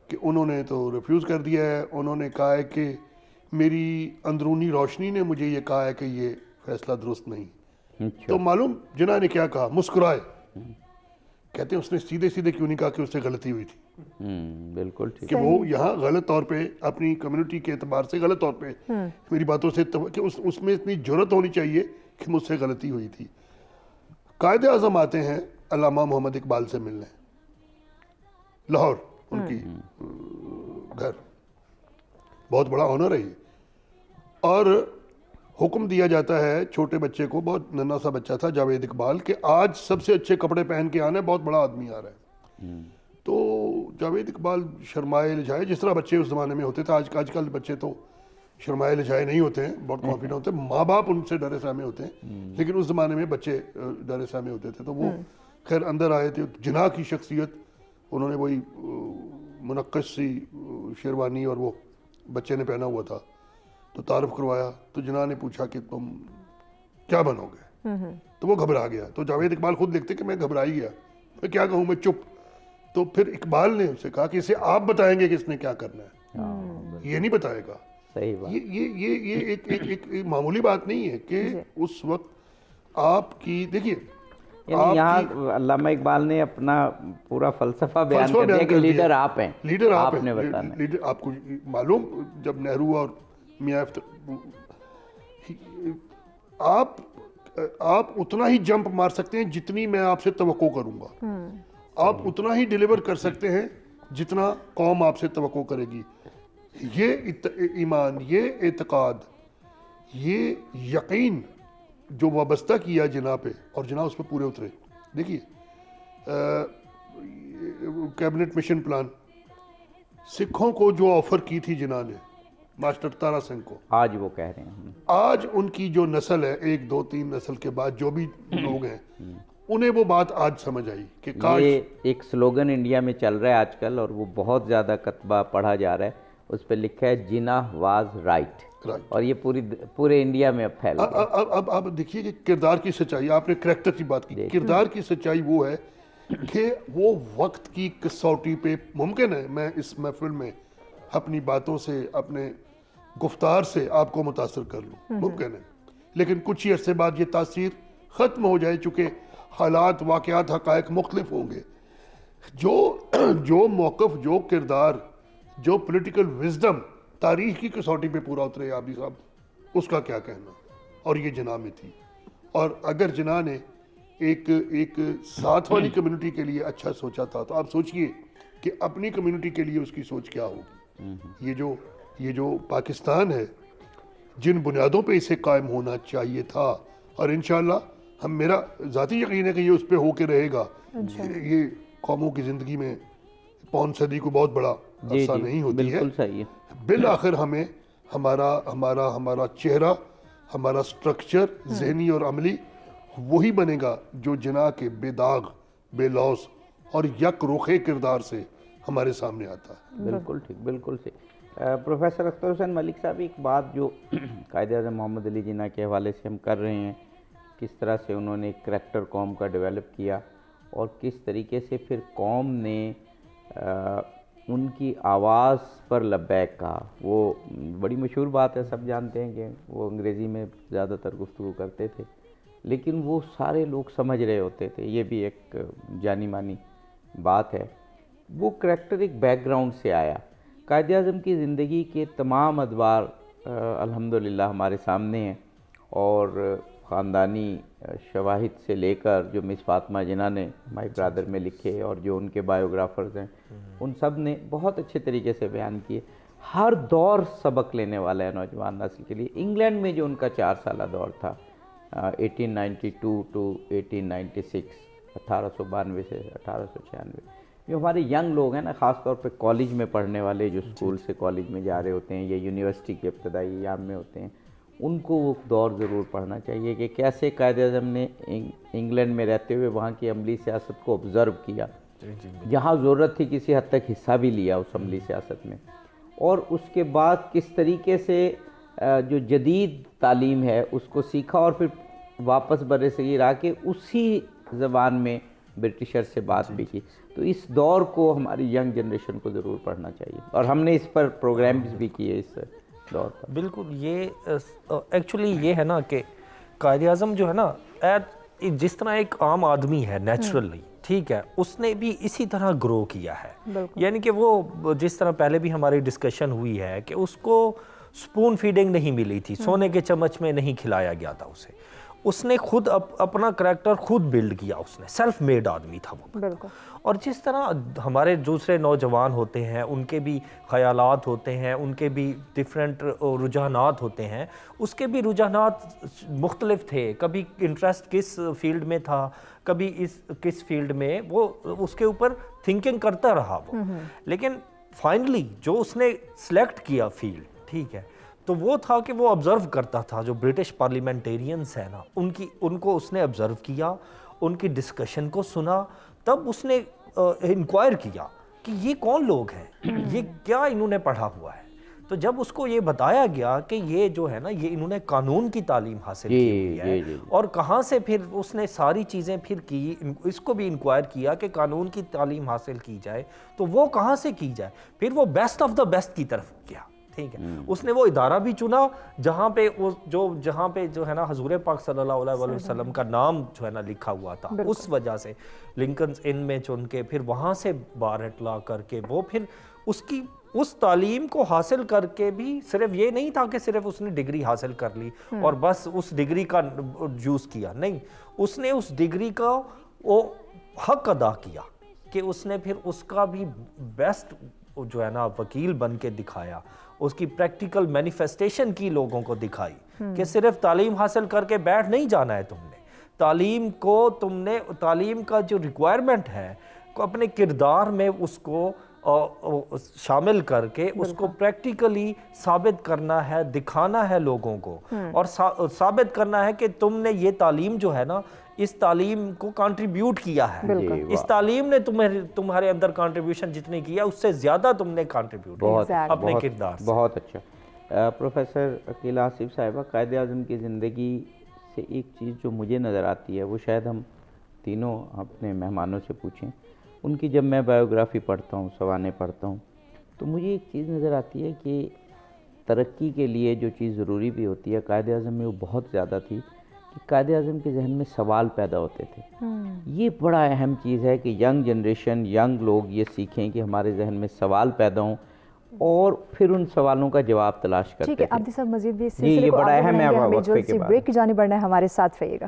کہ انہوں نے تو ریفیوز کر دیا ہے، انہوں نے کہا ہے کہ میری اندرونی روشنی نے مجھے یہ کہا ہے کہ یہ فیصلہ درست نہیں. تو معلوم جناح نے کیا کہا؟ مسکرائے. کہتے ہیں اس نے سیدھے سیدھے کیوں نہیں کہا کہ اس سے غلطی ہوئی تھی. بالکل ٹھیک. کہ وہ یہاں غلط طور پہ اپنی کمیونٹی کے اعتبار سے غلط طور پہ میری باتوں سے کہ اس میں اتنی جرأت ہونی چاہیے کہ مجھ سے غلطی ہوئی تھی. قائد اعظم آتے ہیں علامہ محمد اقبال سے ملنے، لاہور ان کی گھر، بہت بڑا آنر ہے یہ. اور حکم دیا جاتا ہے چھوٹے بچے کو، بہت ننھا سا بچہ تھا جاوید اقبال، کہ آج سب سے اچھے کپڑے پہن کے آنا ہے، بہت بڑا آدمی آ رہا ہے. تو جاوید اقبال شرمائے لجائے، جس طرح بچے اس زمانے میں ہوتے تھے. آج کل بچے تو شرمائے لجائے نہیں ہوتے ہیں، بہت کانفیڈنٹ ہوتے ہیں، ماں باپ ان سے ڈرے سہمے ہوتے ہیں، لیکن اس زمانے میں بچے ڈرے سہمے ہوتے تھے. تو وہ خیر اندر آئے تھے. جناح کی شخصیت، انہوں نے وہی منقش سی شیروانی اور وہ بچے نے پہنا ہوا تھا، تو تعارف کروایا. تو جناح نے پوچھا کہ تم کیا بنو گے؟ تو وہ گھبرا گیا. تو جاوید اقبال خود لکھتے کہ میں گھبرا ہی گیا، میں کیا کہوں، میں چپ. تو پھر اقبال نے اسے کہا کہ اسے آپ بتائیں گے کہ اس نے کیا کرنا ہے، یہ نہیں بتائے گا. صحیح بات. یہ ایک معمولی بات نہیں ہے کہ اس وقت آپ کی دیکھیے، یعنی یہاں علامہ اقبال نے اپنا پورا فلسفہ بیان کر دیا کہ لیڈر آپ ہیں، لیڈر آپ نے بتانا. لیڈر آپ کو معلوم، جب نہرو اور میاں آپ اتنا ہی جمپ مار سکتے ہیں جتنی میں آپ سے توقع کروں گا، آپ اتنا ہی ڈیلیور کر سکتے ہیں جتنا قوم آپ سے توقع کرے گی. یہ ایمان، یہ اعتقاد، یہ یقین جو وابستہ کیا جناح پہ، اور جناح اس پہ پورے اترے. دیکھیے کیبنٹ مشن پلان سکھوں کو جو آفر کی تھی جناح نے ماسٹر تارا سنگھ کو، آج وہ کہہ رہے ہیں، آج ان کی جو نسل ہے، 1 2 3 نسل کے بعد جو بھی لوگ ہیں، انہیں وہ بات آج سمجھ آئی کہ کاش. یہ ایک سلوگن انڈیا میں چل رہا ہے آج کل، اور وہ بہت زیادہ کتبہ پڑھا جا رہا ہے. اس پہ لکھا ہے جناح واز رائٹ، اور یہ پورے انڈیا میں اب پھیل گیا. اب دیکھیے کہ کردار کی سچائی، آپ نے کریکٹر کی بات کی، کردار کی سچائی وہ ہے کہ وہ وقت کی کسوٹی پہ ممکن ہے میں اس محفل میں اپنی باتوں سے، اپنے گفتار سے آپ کو متاثر کر لوں، ممکن ہے، لیکن کچھ ہی عرصے بعد یہ تاثیر ختم ہو جائے، چونکہ حالات، واقعات، حقائق مختلف ہوں گے. جو موقف، جو کردار، جو پولیٹیکل وزڈم تاریخ کی کسوٹی پہ پورا اترے عابدی صاحب، اس کا کیا کہنا. اور یہ جناح میں تھی. اور اگر جناح نے ایک ساتھ والی کمیونٹی کے لیے اچھا سوچا تھا، تو آپ سوچئے کہ اپنی کمیونٹی کے لیے اس کی سوچ کیا ہوگی. یہ جو پاکستان ہے، جن بنیادوں پہ اسے قائم ہونا چاہیے تھا، اور انشاءاللہ میرا ذاتی یقین ہے کہ یہ اس پہ ہو کے رہے گا. یہ قوموں کی زندگی میں پون صدی کو بہت بڑا عرصہ نہیں ہوتی ہے. بالکل صحیح ہے. بالآخر ہمیں ہمارا چہرہ، ہمارا سٹرکچر ذہنی اور عملی وہی بنے گا جو جناح کے بے داغ، بے لوث اور یک رخے کردار سے ہمارے سامنے آتا ہے. بالکل ٹھیک، بالکل صحیح. پروفیسر اختر حسین ملک صاحب، ایک بات جو قائد اعظم محمد علی جناح کے حوالے سے ہم کر رہے ہیں، کس طرح سے انہوں نے ایک کریکٹر قوم کا ڈیولپ کیا، اور کس طریقے سے پھر قوم نے ان کی آواز پر لبیک کہا. وہ بڑی مشہور بات ہے، سب جانتے ہیں کہ وہ انگریزی میں زیادہ تر گفتگو کرتے تھے، لیکن وہ سارے لوگ سمجھ رہے ہوتے تھے. یہ بھی ایک جانی مانی بات ہے. وہ کریکٹر ایک بیک گراؤنڈ سے آیا. قائد اعظم کی زندگی کے تمام ادوار الحمدللہ ہمارے سامنے ہیں، اور خاندانی شواہد سے لے کر جو مس فاطمہ جناح نے مائی برادر میں لکھے، اور جو ان کے بایوگرافرز ہیں ان سب نے بہت اچھے طریقے سے بیان کیے. ہر دور سبق لینے والا ہے نوجوان نسل کے لیے. انگلینڈ میں جو ان کا 4 سالہ دور تھا 1892 ٹو 1896، 1892 سے 1896، جو ہمارے ینگ لوگ ہیں نا، خاص طور پہ کالج میں پڑھنے والے جو اسکول سے کالج میں جا رہے ہوتے ہیں یا یونیورسٹی کے ابتدائی ایام میں ہوتے ہیں، ان کو وہ دور ضرور پڑھنا چاہیے کہ کیسے قائد اعظم نے انگلینڈ میں رہتے ہوئے وہاں کی عملی سیاست کو آبزرو کیا، جہاں ضرورت تھی کسی حد تک حصہ بھی لیا اس عملی سیاست میں، اور اس کے بعد کس طریقے سے جو جدید تعلیم ہے اس کو سیکھا، اور پھر واپس بر صغیر آ کے اسی زبان میں برٹشر سے بات بھی کی. تو اس دور کو ہماری ینگ جنریشن کو ضرور پڑھنا چاہیے، اور ہم نے اس پر پروگرامز بھی کیے اس دور پر. بالکل. یہ ایکچولی یہ ہے نا کہ قائد اعظم جو ہے نا، جس طرح ایک عام آدمی ہے نیچرلی، ٹھیک ہے، اس نے بھی اسی طرح گرو کیا ہے. یعنی کہ وہ جس طرح پہلے بھی ہماری ڈسکشن ہوئی ہے کہ اس کو سپون فیڈنگ نہیں ملی تھی، سونے کے چمچ میں نہیں کھلایا گیا تھا اسے. اس نے خود اپنا کریکٹر خود بلڈ کیا، اس نے سیلف میڈ آدمی تھا وہ. بالکل. اور جس طرح ہمارے دوسرے نوجوان ہوتے ہیں، ان کے بھی خیالات ہوتے ہیں، ان کے بھی ڈیفرنٹ رجحانات ہوتے ہیں، اس کے بھی رجحانات مختلف تھے. کبھی انٹرسٹ کس فیلڈ میں تھا، کبھی کس فیلڈ میں، وہ اس کے اوپر تھنکنگ کرتا رہا وہ. لیکن فائنلی جو اس نے سلیکٹ کیا فیلڈ، ٹھیک ہے، تو وہ تھا کہ وہ آبزرو کرتا تھا جو برٹش پارلیمنٹیرینز ہیں نا، ان کو اس نے آبزرو کیا، ان کی ڈسکشن کو سنا، تب اس نے انکوائر کیا کہ یہ کون لوگ ہیں، یہ کیا انہوں نے پڑھا ہوا ہے. تو جب اس کو یہ بتایا گیا کہ یہ جو ہے نا، یہ انہوں نے قانون کی تعلیم حاصل کی ہوئی ہے، اور کہاں سے پھر اس نے ساری چیزیں پھر کی، اس کو بھی انکوائر کیا کہ قانون کی تعلیم حاصل کی جائے تو وہ کہاں سے کی جائے. پھر وہ بیسٹ آف دا بیسٹ کی طرف گیا، ٹھیک ہے. اس نے وہ ادارہ بھی چنا جہاں پہ جو ہے نا حضور پاک صلی اللہ علیہ وسلم کا نام جو ہے نا لکھا ہوا تھا. اس وجہ سے لنکنز ان میں چن کے پھر وہاں سے بار اٹلا کر کے وہ پھر اس تعلیم کو حاصل کر کے بھی صرف یہ نہیں تھا کہ صرف اس نے ڈگری حاصل کر لی اور بس اس ڈگری کا یوز کیا، نہیں، اس نے اس ڈگری کا وہ حق ادا کیا کہ اس نے پھر اس کا بھی بیسٹ جو ہے نا وکیل بن کے دکھایا، اس کی پریکٹیکل مینیفیسٹیشن کی لوگوں کو دکھائی کہ صرف تعلیم حاصل کر کے بیٹھ نہیں جانا ہے تم نے، تعلیم کا جو ریکوائرمنٹ ہے کو اپنے کردار میں اس کو شامل کر کے اس کو پریکٹیکلی ثابت کرنا ہے، دکھانا ہے لوگوں کو، اور ثابت کرنا ہے کہ تم نے یہ تعلیم جو ہے نا، اس تعلیم کو کنٹریبیوٹ کیا ہے، اس تعلیم نے تمہارے اندر کنٹریبیوشن جتنی کیا اس سے زیادہ تم نے کنٹریبیوٹ کیا اپنے کردار سے. بہت اچھا. پروفیسر عقیلہ آصف صاحبہ، قائد اعظم کی زندگی سے ایک چیز جو مجھے نظر آتی ہے، وہ شاید ہم تینوں اپنے مہمانوں سے پوچھیں. ان کی جب میں بایوگرافی پڑھتا ہوں، سوانح پڑھتا ہوں، تو مجھے ایک چیز نظر آتی ہے کہ ترقی کے لیے جو چیز ضروری بھی ہوتی ہے، قائد اعظم میں وہ بہت زیادہ تھی کہ قائد اعظم کے ذہن میں سوال پیدا ہوتے تھے. یہ بڑا اہم چیز ہے کہ ینگ جنریشن، ینگ لوگ یہ سیکھیں کہ ہمارے ذہن میں سوال پیدا ہوں اور پھر ان سوالوں کا جواب تلاش کرتے تھے. ٹھیک ہے عبدی صاحب، مزید بھی اس جی، یہ بڑا اہم ہے. ہمیں جلد سی بریک کی جانب بڑھنا ہے، ہمارے ساتھ رہیے گا.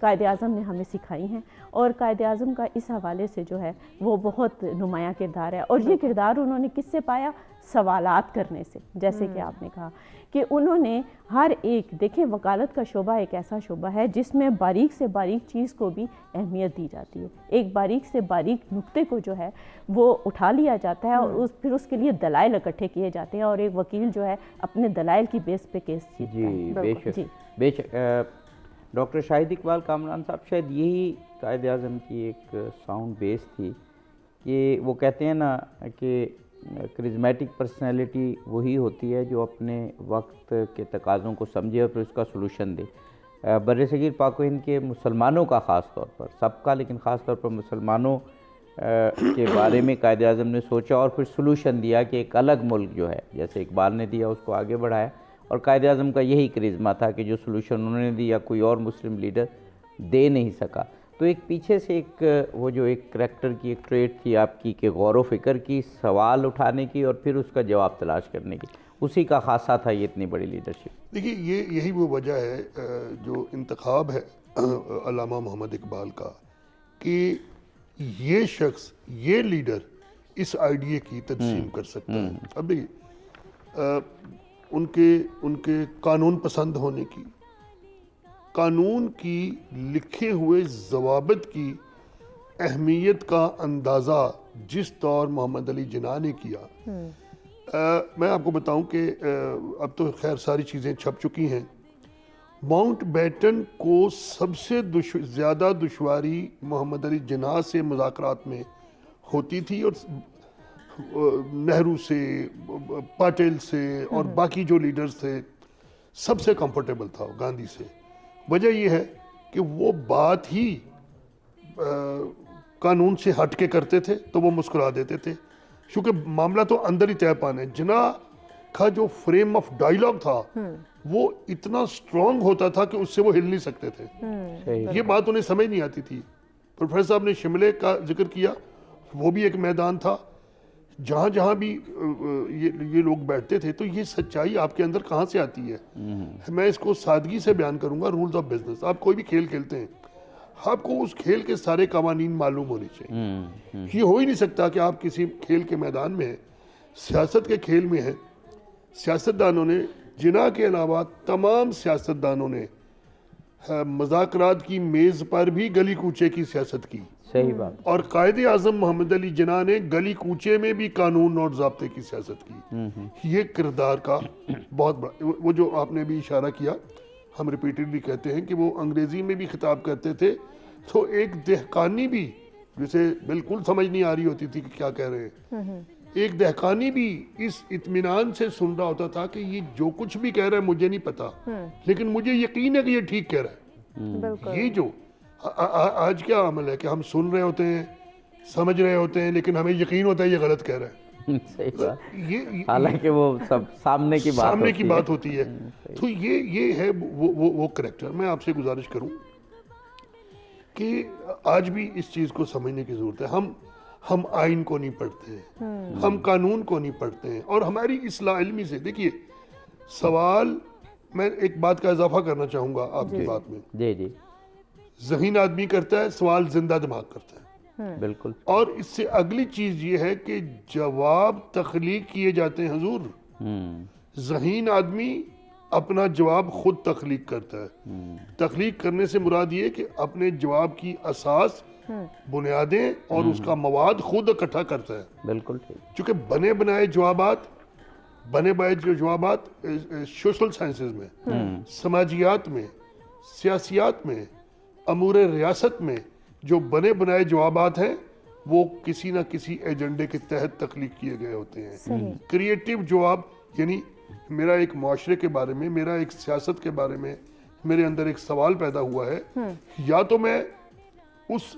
قائد اعظم نے ہمیں سکھائی ہیں، اور قائد اعظم کا اس حوالے سے جو ہے وہ بہت نمایاں کردار ہے، اور یہ کردار انہوں نے کس سے پایا؟ سوالات کرنے سے، جیسے کہ آپ نے کہا کہ انہوں نے ہر ایک، دیکھیں وکالت کا شعبہ ایک ایسا شعبہ ہے جس میں باریک سے باریک چیز کو بھی اہمیت دی جاتی ہے، ایک باریک سے باریک نقطے کو جو ہے وہ اٹھا لیا جاتا ہے، اور پھر اس کے لیے دلائل اکٹھے کیے جاتے ہیں، اور ایک وکیل جو ہے اپنے دلائل کی بیس پہ کیس جیتتا ہے۔ جی بے شک بے شک۔ ڈاکٹر شاہد اقبال کامران صاحب، شاید یہی قائد اعظم کی ایک ساؤنڈ بیس تھی کہ وہ کہتے ہیں نا کہ کرزمیٹک پرسنالٹی وہی ہوتی ہے جو اپنے وقت کے تقاضوں کو سمجھے اور پھر اس کا سلوشن دے۔ بر صغیر پاک و ہند کے مسلمانوں کا خاص طور پر، سب کا لیکن خاص طور پر مسلمانوں کے بارے میں قائد اعظم نے سوچا اور پھر سلوشن دیا کہ ایک الگ ملک جو ہے، جیسے اقبال نے دیا، اس کو آگے بڑھایا، اور قائد اعظم کا یہی کرزما تھا کہ جو سلوشن انہوں نے دیا کوئی اور مسلم لیڈر دے نہیں سکا۔ تو ایک پیچھے سے ایک وہ جو ایک کریکٹر کی ایک ٹریٹ تھی آپ کی کہ غور و فکر کی، سوال اٹھانے کی اور پھر اس کا جواب تلاش کرنے کی، اسی کا خاصہ تھا یہ اتنی بڑی لیڈرشپ۔ دیکھیے یہی وہ وجہ ہے جو انتخاب ہے علامہ محمد اقبال کا، کہ یہ شخص، یہ لیڈر اس آئیڈیا کی تجسیم کر سکتا ہے۔ اب دیکھیے ان کے قانون پسند ہونے کی، قانون کی لکھے ہوئے ضوابط کی اہمیت کا اندازہ جس طور محمد علی جناح نے کیا، میں آپ کو بتاؤں کہ اب تو خیر ساری چیزیں چھپ چکی ہیں، ماؤنٹ بیٹن کو سب سے زیادہ دشواری محمد علی جناح سے مذاکرات میں ہوتی تھی، اور نہرو سے، پاٹل سے اور باقی جو لیڈرز تھے سب سے کمفرٹیبل تھا گاندھی سے۔ وجہ یہ ہے کہ وہ بات ہی قانون سے ہٹ کے کرتے تھے تو وہ مسکرا دیتے تھے، کیونکہ معاملہ تو اندر ہی طے پانا ہے۔ جناح کا جو فریم آف ڈائیلاگ تھا وہ اتنا سٹرونگ ہوتا تھا کہ اس سے وہ ہل نہیں سکتے تھے، یہ بات انہیں سمجھ نہیں آتی تھی۔ پروفیسر صاحب نے شملے کا ذکر کیا، وہ بھی ایک میدان تھا جہاں جہاں بھی یہ لوگ بیٹھتے تھے، تو یہ سچائی آپ کے اندر کہاں سے آتی ہے؟ میں اس کو سادگی سے بیان کروں گا، رولز آف بزنس۔ آپ کوئی بھی کھیل کھیلتے ہیں، آپ کو اس کھیل کے سارے قوانین معلوم ہونے چاہیے۔ یہ ہو ہی نہیں سکتا کہ آپ کسی کھیل کے میدان میں ہیں، سیاست کے کھیل میں ہیں، سیاستدانوں نے، جناح کے علاوہ تمام سیاستدانوں نے مذاکرات کی میز پر بھی گلی کوچے کی سیاست کی، صحیح بات۔ اور قائد اعظم محمد علی جناح نے گلی کوچے میں بھی قانون اور ضابطے کی سیاست کی۔ یہ کردار کا بہت بڑا، وہ جو آپ نے بھی اشارہ کیا، ہم ریپیٹڈلی کہتے ہیں کہ وہ انگریزی میں بھی خطاب کرتے تھے تو ایک دہقانی بھی، جسے بالکل سمجھ نہیں آ رہی ہوتی تھی کہ کیا کہہ رہے ہیں، ایک دہقانی بھی اس اطمینان سے سن رہا ہوتا تھا کہ یہ جو کچھ بھی کہہ رہا ہے مجھے نہیں پتا، لیکن مجھے یقین ہے کہ یہ ٹھیک کہہ رہا ہے۔ یہ جو آج کیا عمل ہے کہ ہم سن رہے ہوتے ہیں، سمجھ رہے ہوتے ہیں، لیکن ہمیں یقین ہوتا ہے یہ غلط کہہ رہا ہے، صحیح بات، حالانکہ وہ سب سامنے کی بات ہوتی ہے۔ تو یہ ہے وہ کریکٹر۔ میں آپ سے گزارش کروں کہ آج بھی اس چیز کو سمجھنے کی ضرورت ہے۔ ہم آئین کو نہیں پڑھتے، ہم قانون کو نہیں پڑھتے ہیں، اور ہماری اصلاح علمی سے، دیکھیے سوال، میں ایک بات کا اضافہ کرنا چاہوں گا آپ کی بات میں، جی ذہین آدمی کرتا ہے سوال، زندہ دماغ کرتا ہے، بالکل، اور اس سے اگلی چیز یہ ہے کہ جواب تخلیق کیے جاتے ہیں حضور۔ ذہین آدمی اپنا جواب خود تخلیق کرتا ہے۔ تخلیق کرنے سے مراد یہ کہ اپنے جواب کی اساس، بنیادیں اور اس کا مواد خود اکٹھا کرتا ہے، بالکل ٹھیک۔ چونکہ بنے بنائے جوابات سوشل سائنسز میں، سماجیات میں، سیاسیات میں، امور ریاست میں جو بنے بنائے جوابات ہیں وہ کسی نہ کسی ایجنڈے کے تحت تخلیق کیے گئے ہوتے ہیں۔ کریٹیو جواب، یعنی میرا ایک معاشرے کے بارے میں، میرا ایک سیاست کے بارے میں میرے اندر ایک سوال پیدا ہوا ہے، یا تو میں اس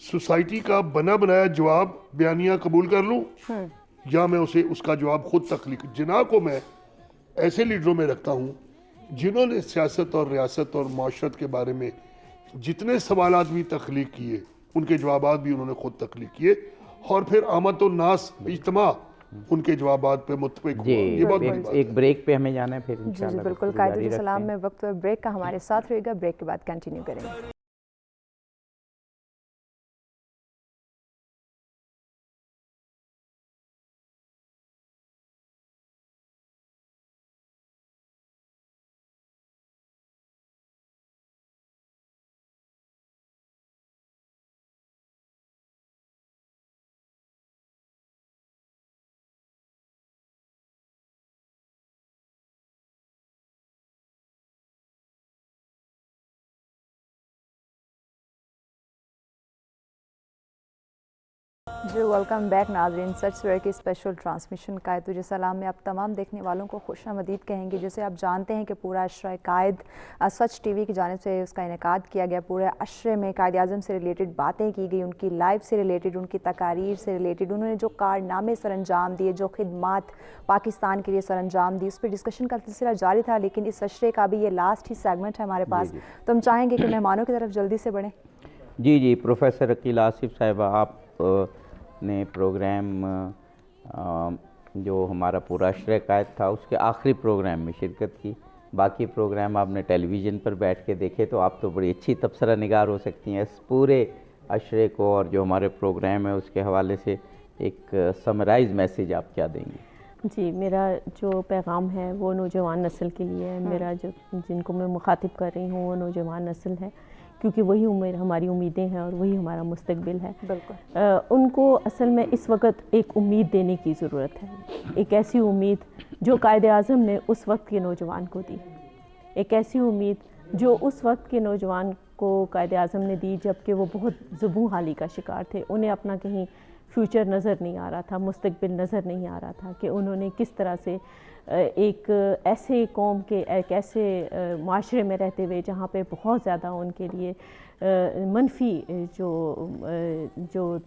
سوسائٹی کا بنا بنایا جواب بیانیہ قبول کر لوں، یا میں اس کا جواب خود تخلیق۔ جناح کو میں ایسے لیڈروں میں رکھتا ہوں جنہوں نے سیاست اور ریاست اور معاشرت کے بارے میں جتنے سوالات بھی تخلیق کیے، ان کے جوابات بھی انہوں نے خود تخلیق کیے، اور پھر آمد الناس، اجتماع، ان کے جوابات پہ متفق ہوا. جی یہ بہت بڑی بات ہے. ایک بریک پہ ہمیں جانا ہے پھر جی انشاءاللہ بالکل. گفتگو قائد جاری السلام رکھتے میں ہیں. وقت بریک کا ہمارے ساتھ رہے گا. بریک کے بعد کنٹینیو کریں گے. جی ویلکم بیک ناظرین. سچ سویرے کی اسپیشل ٹرانسمیشن قائد تجھے سلام میں آپ تمام دیکھنے والوں کو خوش آمدید کہیں گے. جیسے آپ جانتے ہیں کہ پورا عشرہ قائد سچ ٹی وی کی جانب سے اس کا انعقاد کیا گیا. پورے عشرے میں قائد اعظم سے ریلیٹڈ باتیں کی گئی, ان کی لائف سے ریلیٹڈ, ان کی تقاریر سے ریلیٹڈ, انہوں نے جو کارنامے سر انجام دیے, جو خدمات پاکستان کے لیے سر انجام دی, اس پہ ڈسکشن کا سلسلہ جاری تھا. لیکن اس عشرے کا بھی یہ لاسٹ ہی سیگمنٹ ہے ہمارے پاس, تو ہم چاہیں گے کہ مہمانوں کی طرف جلدی سے بڑھیں. جی پروفیسر عقیل آصف صاحبہ, آپ نے پروگرام جو ہمارا پورا عشرہ قائد تھا اس کے آخری پروگرام میں شرکت کی. باقی پروگرام آپ نے ٹیلی ویژن پر بیٹھ کے دیکھے, تو آپ تو بڑی اچھی تبصرہ نگار ہو سکتی ہیں. اس پورے عشرے کو اور جو ہمارے پروگرام ہے اس کے حوالے سے ایک سمرائز میسیج آپ کیا دیں گے؟ جی, میرا جو پیغام ہے وہ نوجوان نسل کے لیے ہے. میرا جو جن کو میں مخاطب کر رہی ہوں وہ نوجوان نسل ہے, کیونکہ وہی ہماری امیدیں ہیں اور وہی ہمارا مستقبل ہے. بالکل. ان کو اصل میں اس وقت ایک امید دینے کی ضرورت ہے, ایک ایسی امید جو قائد اعظم نے اس وقت کے نوجوان کو دی, ایک ایسی امید جو اس وقت کے نوجوان کو قائد اعظم نے دی جب کہ وہ بہت زبوں حالی کا شکار تھے. انہیں اپنا کہیں فیوچر نظر نہیں آ رہا تھا, مستقبل نظر نہیں آ رہا تھا کہ انہوں نے کس طرح سے ایک ایسے قوم کے, ایک ایسے معاشرے میں رہتے ہوئے جہاں پہ بہت زیادہ ان کے لیے منفی جو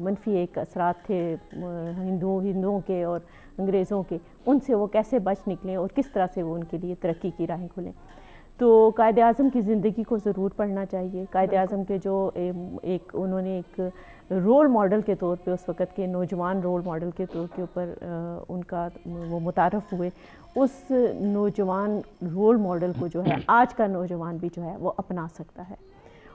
منفی ایک اثرات تھے ہندوؤں کے اور انگریزوں کے, ان سے وہ کیسے بچ نکلیں اور کس طرح سے وہ ان کے لیے ترقی کی راہیں کھلیں. تو قائد اعظم کی زندگی کو ضرور پڑھنا چاہیے. قائد اعظم کے جو انہوں نے ایک رول ماڈل کے طور پہ اس وقت کے نوجوان رول ماڈل کے طور کے اوپر ان کا وہ متعارف ہوئے, اس نوجوان رول ماڈل کو جو ہے آج کا نوجوان بھی جو ہے وہ اپنا سکتا ہے.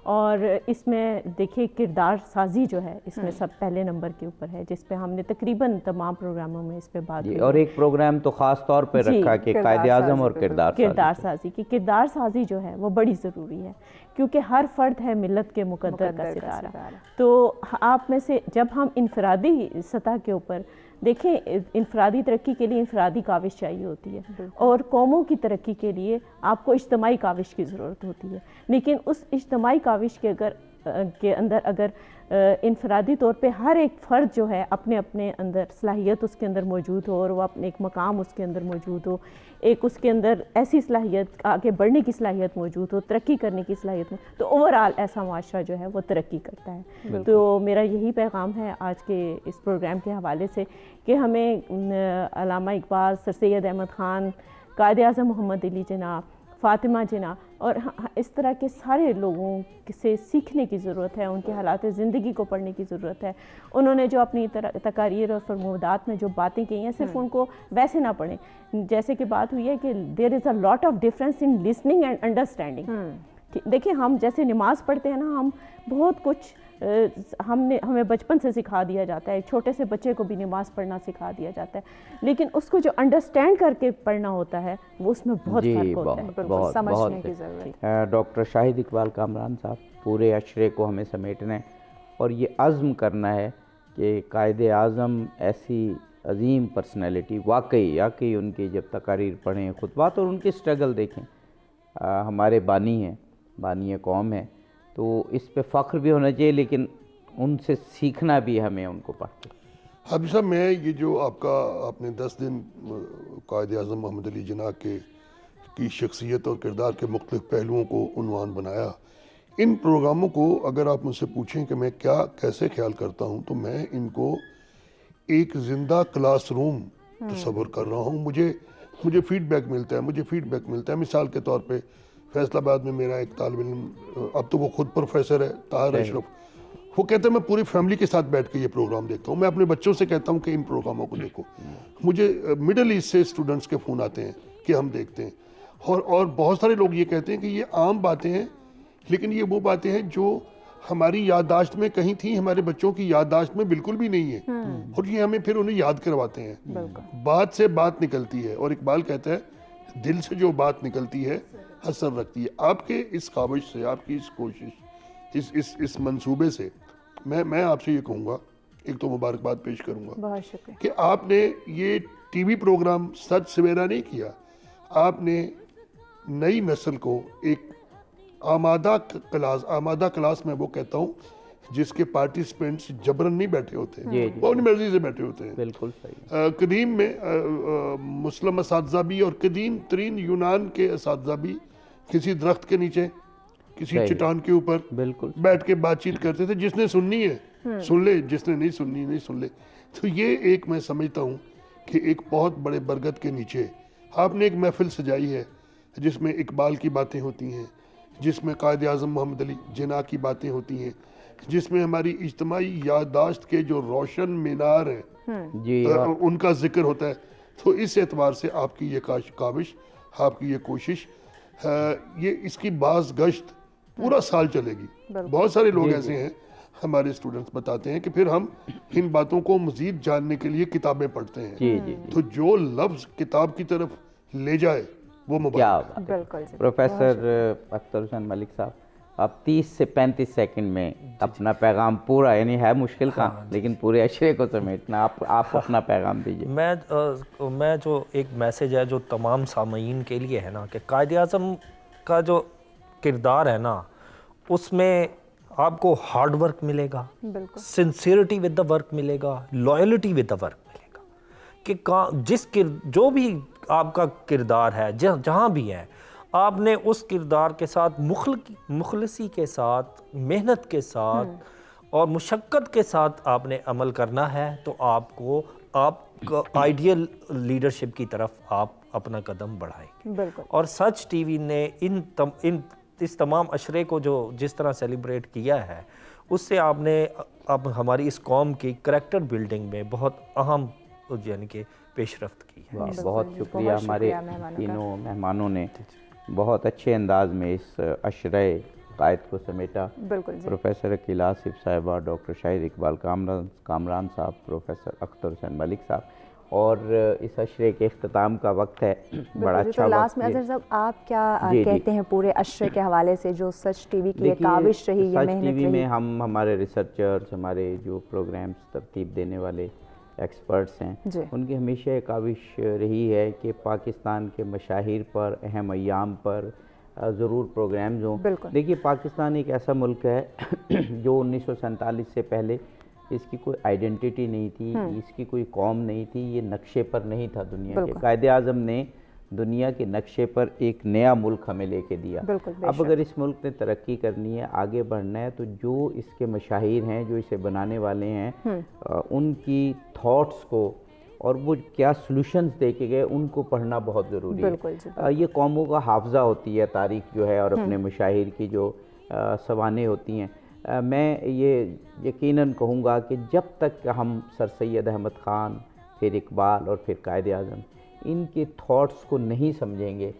اور اس میں دیکھیے کردار سازی جو ہے اس میں سب پہلے نمبر کے اوپر ہے, جس پہ ہم نے تقریباً تمام پروگراموں میں اس پہ بات کی. اور ایک پروگرام تو خاص طور پہ رکھا کہ قائد اعظم اور کردار سازی کی کردار سازی جو ہے وہ بڑی ضروری ہے, کیونکہ ہر فرد ہے ملت کے مقدر کا ستارہ. تو آپ میں سے جب ہم انفرادی سطح کے اوپر دیکھیں, انفرادی ترقی کے لیے انفرادی کاوش چاہیے ہوتی ہے, اور قوموں کی ترقی کے لیے آپ کو اجتماعی کاوش کی ضرورت ہوتی ہے. لیکن اس اجتماعی کاوش کے اندر اگر انفرادی طور پہ ہر ایک فرد جو ہے اپنے اندر صلاحیت اس کے اندر موجود ہو, اور وہ اپنے ایک مقام اس کے اندر موجود ہو, ایک اس کے اندر ایسی صلاحیت آگے بڑھنے کی صلاحیت موجود ہو, ترقی کرنے کی صلاحیت تو اوورآل ایسا معاشرہ جو ہے وہ ترقی کرتا ہے. تو میرا یہی پیغام ہے آج کے اس پروگرام کے حوالے سے کہ ہمیں علامہ اقبال, سر سید احمد خان, قائد اعظم محمد علی جناح, فاطمہ جناح اور اس طرح کے سارے لوگوں سے سیکھنے کی ضرورت ہے, ان کے حالات زندگی کو پڑھنے کی ضرورت ہے. انہوں نے جو اپنی تقاریر اور فرمودات میں جو باتیں کی ہیں صرف ان کو ویسے نہ پڑھیں, جیسے کہ بات ہوئی ہے کہ there is a lot of difference in listening and understanding. دیکھیں ہم جیسے نماز پڑھتے ہیں نا, ہم بہت کچھ ہمیں بچپن سے سکھا دیا جاتا ہے, ایک چھوٹے سے بچے کو بھی نماز پڑھنا سکھا دیا جاتا ہے, لیکن اس کو جو انڈرسٹینڈ کر کے پڑھنا ہوتا ہے وہ اس میں بہت فرق ہوتا ہے, سمجھنے کی ضرورت ہے. ڈاکٹر شاہد اقبال کامران صاحب, پورے عشرے کو ہمیں سمیٹنا ہے اور یہ عزم کرنا ہے کہ قائد اعظم ایسی عظیم پرسنالٹی, واقعی ان کی جب تقاریر پڑھیں, خطبات اور ان کی سٹرگل دیکھیں, ہمارے بانی ہیں, بانی قوم ہیں, تو اس پہ فخر بھی ہونا چاہیے, لیکن ان سے سیکھنا بھی ہمیں ان کو پڑھ کے. حافظ صاحب, میں یہ جو آپ نے 10 دن قائد اعظم محمد علی جناح کی شخصیت اور کردار کے مختلف پہلوؤں کو عنوان بنایا, ان پروگراموں کو اگر آپ مجھ سے پوچھیں کہ میں کیسے خیال کرتا ہوں, تو میں ان کو ایک زندہ کلاس روم تصور کر رہا ہوں. مجھے فیڈ بیک ملتا ہے. مثال کے طور پہ فیصل آباد میں میرا ایک طالب علم, اب تو وہ خود پروفیسر ہے, طاہر اشرف, وہ کہتے ہیں میں پوری فیملی کے ساتھ بیٹھ کے یہ پروگرام دیکھتا ہوں. میں اپنے بچوں سے کہتا ہوں کہ ان پروگراموں کو دیکھو. مجھے مڈل ایسٹ سے اسٹوڈنٹس کے فون آتے ہیں کہ ہم دیکھتے ہیں, اور بہت سارے لوگ یہ کہتے ہیں کہ یہ عام باتیں ہیں, لیکن یہ وہ باتیں ہیں جو ہماری یادداشت میں کہیں تھیں, ہمارے بچوں کی یادداشت میں بالکل بھی نہیں ہے, اور یہ ہمیں پھر انہیں یاد کرواتے ہیں. بات سے بات نکلتی ہے, اور اقبال کہتا ہے دل سے جو بات نکلتی ہے اثر رکھتی ہے. آپ کے اس کاوش سے, آپ کی اس کوشش, اس منصوبے سے میں آپ سے یہ کہوں گا, ایک تو مبارکباد پیش کروں گا بہت شکریہ کہ آپ نے یہ ٹی وی پروگرام سچ سویرا نہیں کیا, آپ نے نئی نسل کو ایک آمادہ کلاس میں وہ کہتا ہوں جس کے پارٹیسپینٹس جبرن نہیں بیٹھے ہوتے, وہ اپنی مرضی سے بیٹھے ہوتے ہیں. بالکل صحیح. قدیم میں مسلم اساتذہ بھی اور قدیم ترین یونان کے اساتذہ بھی کسی درخت کے نیچے, کسی چٹان کے اوپر بالکل بیٹھ کے بات چیت کرتے تھے. جس نے سننی ہے سن لے, جس نے نہیں سننی نہیں سن لے. تو یہ ایک میں سمجھتا ہوں کہ ایک بہت بڑے برگد کے نیچے آپ نے ایک محفل سجائی ہے جس میں اقبال کی باتیں ہوتی ہیں, جس میں قائد اعظم محمد علی جناح کی باتیں ہوتی ہیں, جس میں ہماری اجتماعی یادداشت کے جو روشن مینار ہیں جی, ان کا ذکر ہوتا ہے. تو اس اعتبار سے آپ کی یہ کاوش, آپ کی یہ کوشش, یہ اس کی باز گشت پورا سال چلے گی. بہت سارے لوگ ایسے ہیں, ہمارے اسٹوڈنٹس بتاتے ہیں کہ پھر ہم ان باتوں کو مزید جاننے کے لیے کتابیں پڑھتے ہیں. تو جو لفظ کتاب کی طرف لے جائے وہ مبارک ہے. بالکل. پروفیسر اختر حسین ملک صاحب, آپ 30 سے 35 سیکنڈ میں اپنا پیغام پورا, یعنی ہے مشکل کام لیکن پورے عشرے کو سمیٹنا, آپ اپنا پیغام دیجیے. میں جو ایک میسیج ہے جو تمام سامعین کے لیے ہے نا, کہ قائد اعظم کا جو کردار ہے نا, اس میں آپ کو ہارڈ ورک ملے گا, سنسیئرٹی ود دا ورک ملے گا, لائلٹی ود دا ورک ملے گا, کہ جو بھی آپ کا کردار ہے جہاں بھی ہے, آپ نے اس کردار کے ساتھ مخلصی کے ساتھ, محنت کے ساتھ اور مشقت کے ساتھ آپ نے عمل کرنا ہے. تو آپ آئیڈیل لیڈرشپ کی طرف آپ اپنا قدم بڑھائیں گے. بالکل. اور سچ ٹی وی نے اس تمام عشرے کو جس طرح سیلیبریٹ کیا ہے, اس سے آپ نے اب ہماری اس قوم کی کریکٹر بلڈنگ میں بہت اہم یعنی کہ پیش رفت کی ہے. بہت شکریہ. ہمارے تینوں مہمانوں نے بہت اچھے انداز میں اس عشرہ قائد کو سمیٹا. پروفیسر عقیل آصف صاحبہ, ڈاکٹر شاہد اقبال کامران صاحب, پروفیسر اختر حسین ملک صاحب, اور اس عشرے کے اختتام کا وقت ہے. بڑا اچھا وقت. لاسٹ میں اظہر صاحب آپ کیا کہتے ہیں پورے عشرے کے حوالے سے, جو سچ ٹی وی کی یہ کاوش رہی, یہ محنت رہی؟ سچ ٹی وی میں ہمارے ریسرچرز, ہمارے جو پروگرامز ترتیب دینے والے ایکسپرٹس ہیں, ان کی ہمیشہ ایک کاوش رہی ہے کہ پاکستان کے مشاہیر پر, اہم ایام پر ضرور پروگرامز ہوں. دیکھیے, پاکستان ایک ایسا ملک ہے جو 1947 سے پہلے اس کی کوئی آئیڈینٹیٹی نہیں تھی, اس کی کوئی قوم نہیں تھی, یہ نقشے پر نہیں تھا دنیا کے. قائد اعظم نے دنیا کے نقشے پر ایک نیا ملک ہمیں لے کے دیا. اب اگر اس ملک نے ترقی کرنی ہے, آگے بڑھنا ہے, تو جو اس کے مشاہیر ہیں, جو اسے بنانے والے ہیں, ان کی تھاٹس کو اور وہ کیا سلوشنز دے کے گئے, ان کو پڑھنا بہت ضروری ہے. یہ قوموں کا حافظہ ہوتی ہے تاریخ جو ہے, اور اپنے مشاہیر کی جو سوانح ہوتی ہیں. میں یہ یقیناً کہوں گا کہ جب تک ہم سر سید احمد خان, پھر اقبال اور پھر قائد اعظم, ان کے تھاٹس کو نہیں سمجھیں گے,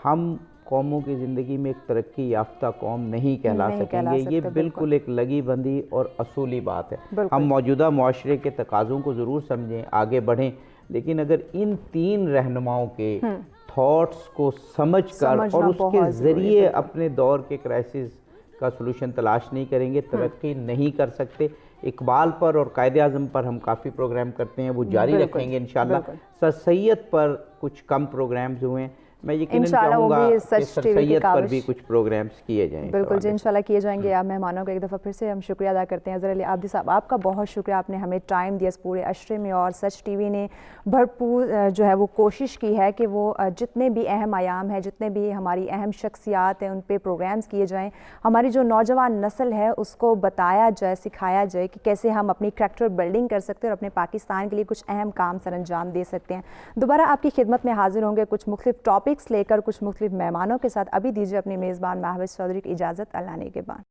ہم قوموں کی زندگی میں ایک ترقی یافتہ قوم نہیں کہلا سکیں گے. یہ بالکل ایک لگی بندی اور اصولی بات ہے. ہم موجودہ معاشرے کے تقاضوں کو ضرور سمجھیں, آگے بڑھیں, لیکن اگر ان تین رہنماؤں کے تھاٹس کو سمجھ کر اور اس کے ذریعے اپنے دور کے کرائسس کا سلوشن تلاش نہیں کریں گے, ترقی نہیں کر سکتے. اقبال پر اور قائد اعظم پر ہم کافی پروگرام کرتے ہیں, وہ جاری رکھیں گے انشاءاللہ. سر سید پر کچھ کم پروگرامز ہوئے ہیں, میں یقیناً چاہوں گا کہ سر سید پر بھی کچھ پروگرامز کیے جائیں. بالکل جی, انشاءاللہ کیے جائیں گے. آپ مہمانوں کا ایک دفعہ پھر سے ہم شکریہ ادا کرتے ہیں. اظہر علی عابدی صاحب, آپ کا بہت شکریہ, آپ نے ہمیں ٹائم دیا اس پورے عشرے میں, اور سچ ٹی وی نے بھرپور جو ہے وہ کوشش کی ہے کہ وہ جتنے بھی اہم ایام ہیں, جتنے بھی ہماری اہم شخصیات ہیں, ان پہ پروگرامز کیے جائیں. ہماری جو نوجوان نسل ہے اس کو بتایا جائے, سکھایا جائے کہ کیسے ہم اپنی کریکٹر بلڈنگ کر سکتے ہیں اور اپنے پاکستان کے لیے کچھ اہم کام سر انجام دے سکتے ہیں. دوبارہ آپ کی خدمت میں حاضر ہوں گے کچھ مختلف ٹاپکس لے کر, کچھ مختلف مہمانوں کے ساتھ. ابھی دیجیے اپنی میزبان محوش چودھری کی اجازت. اللہ نے کے بعد.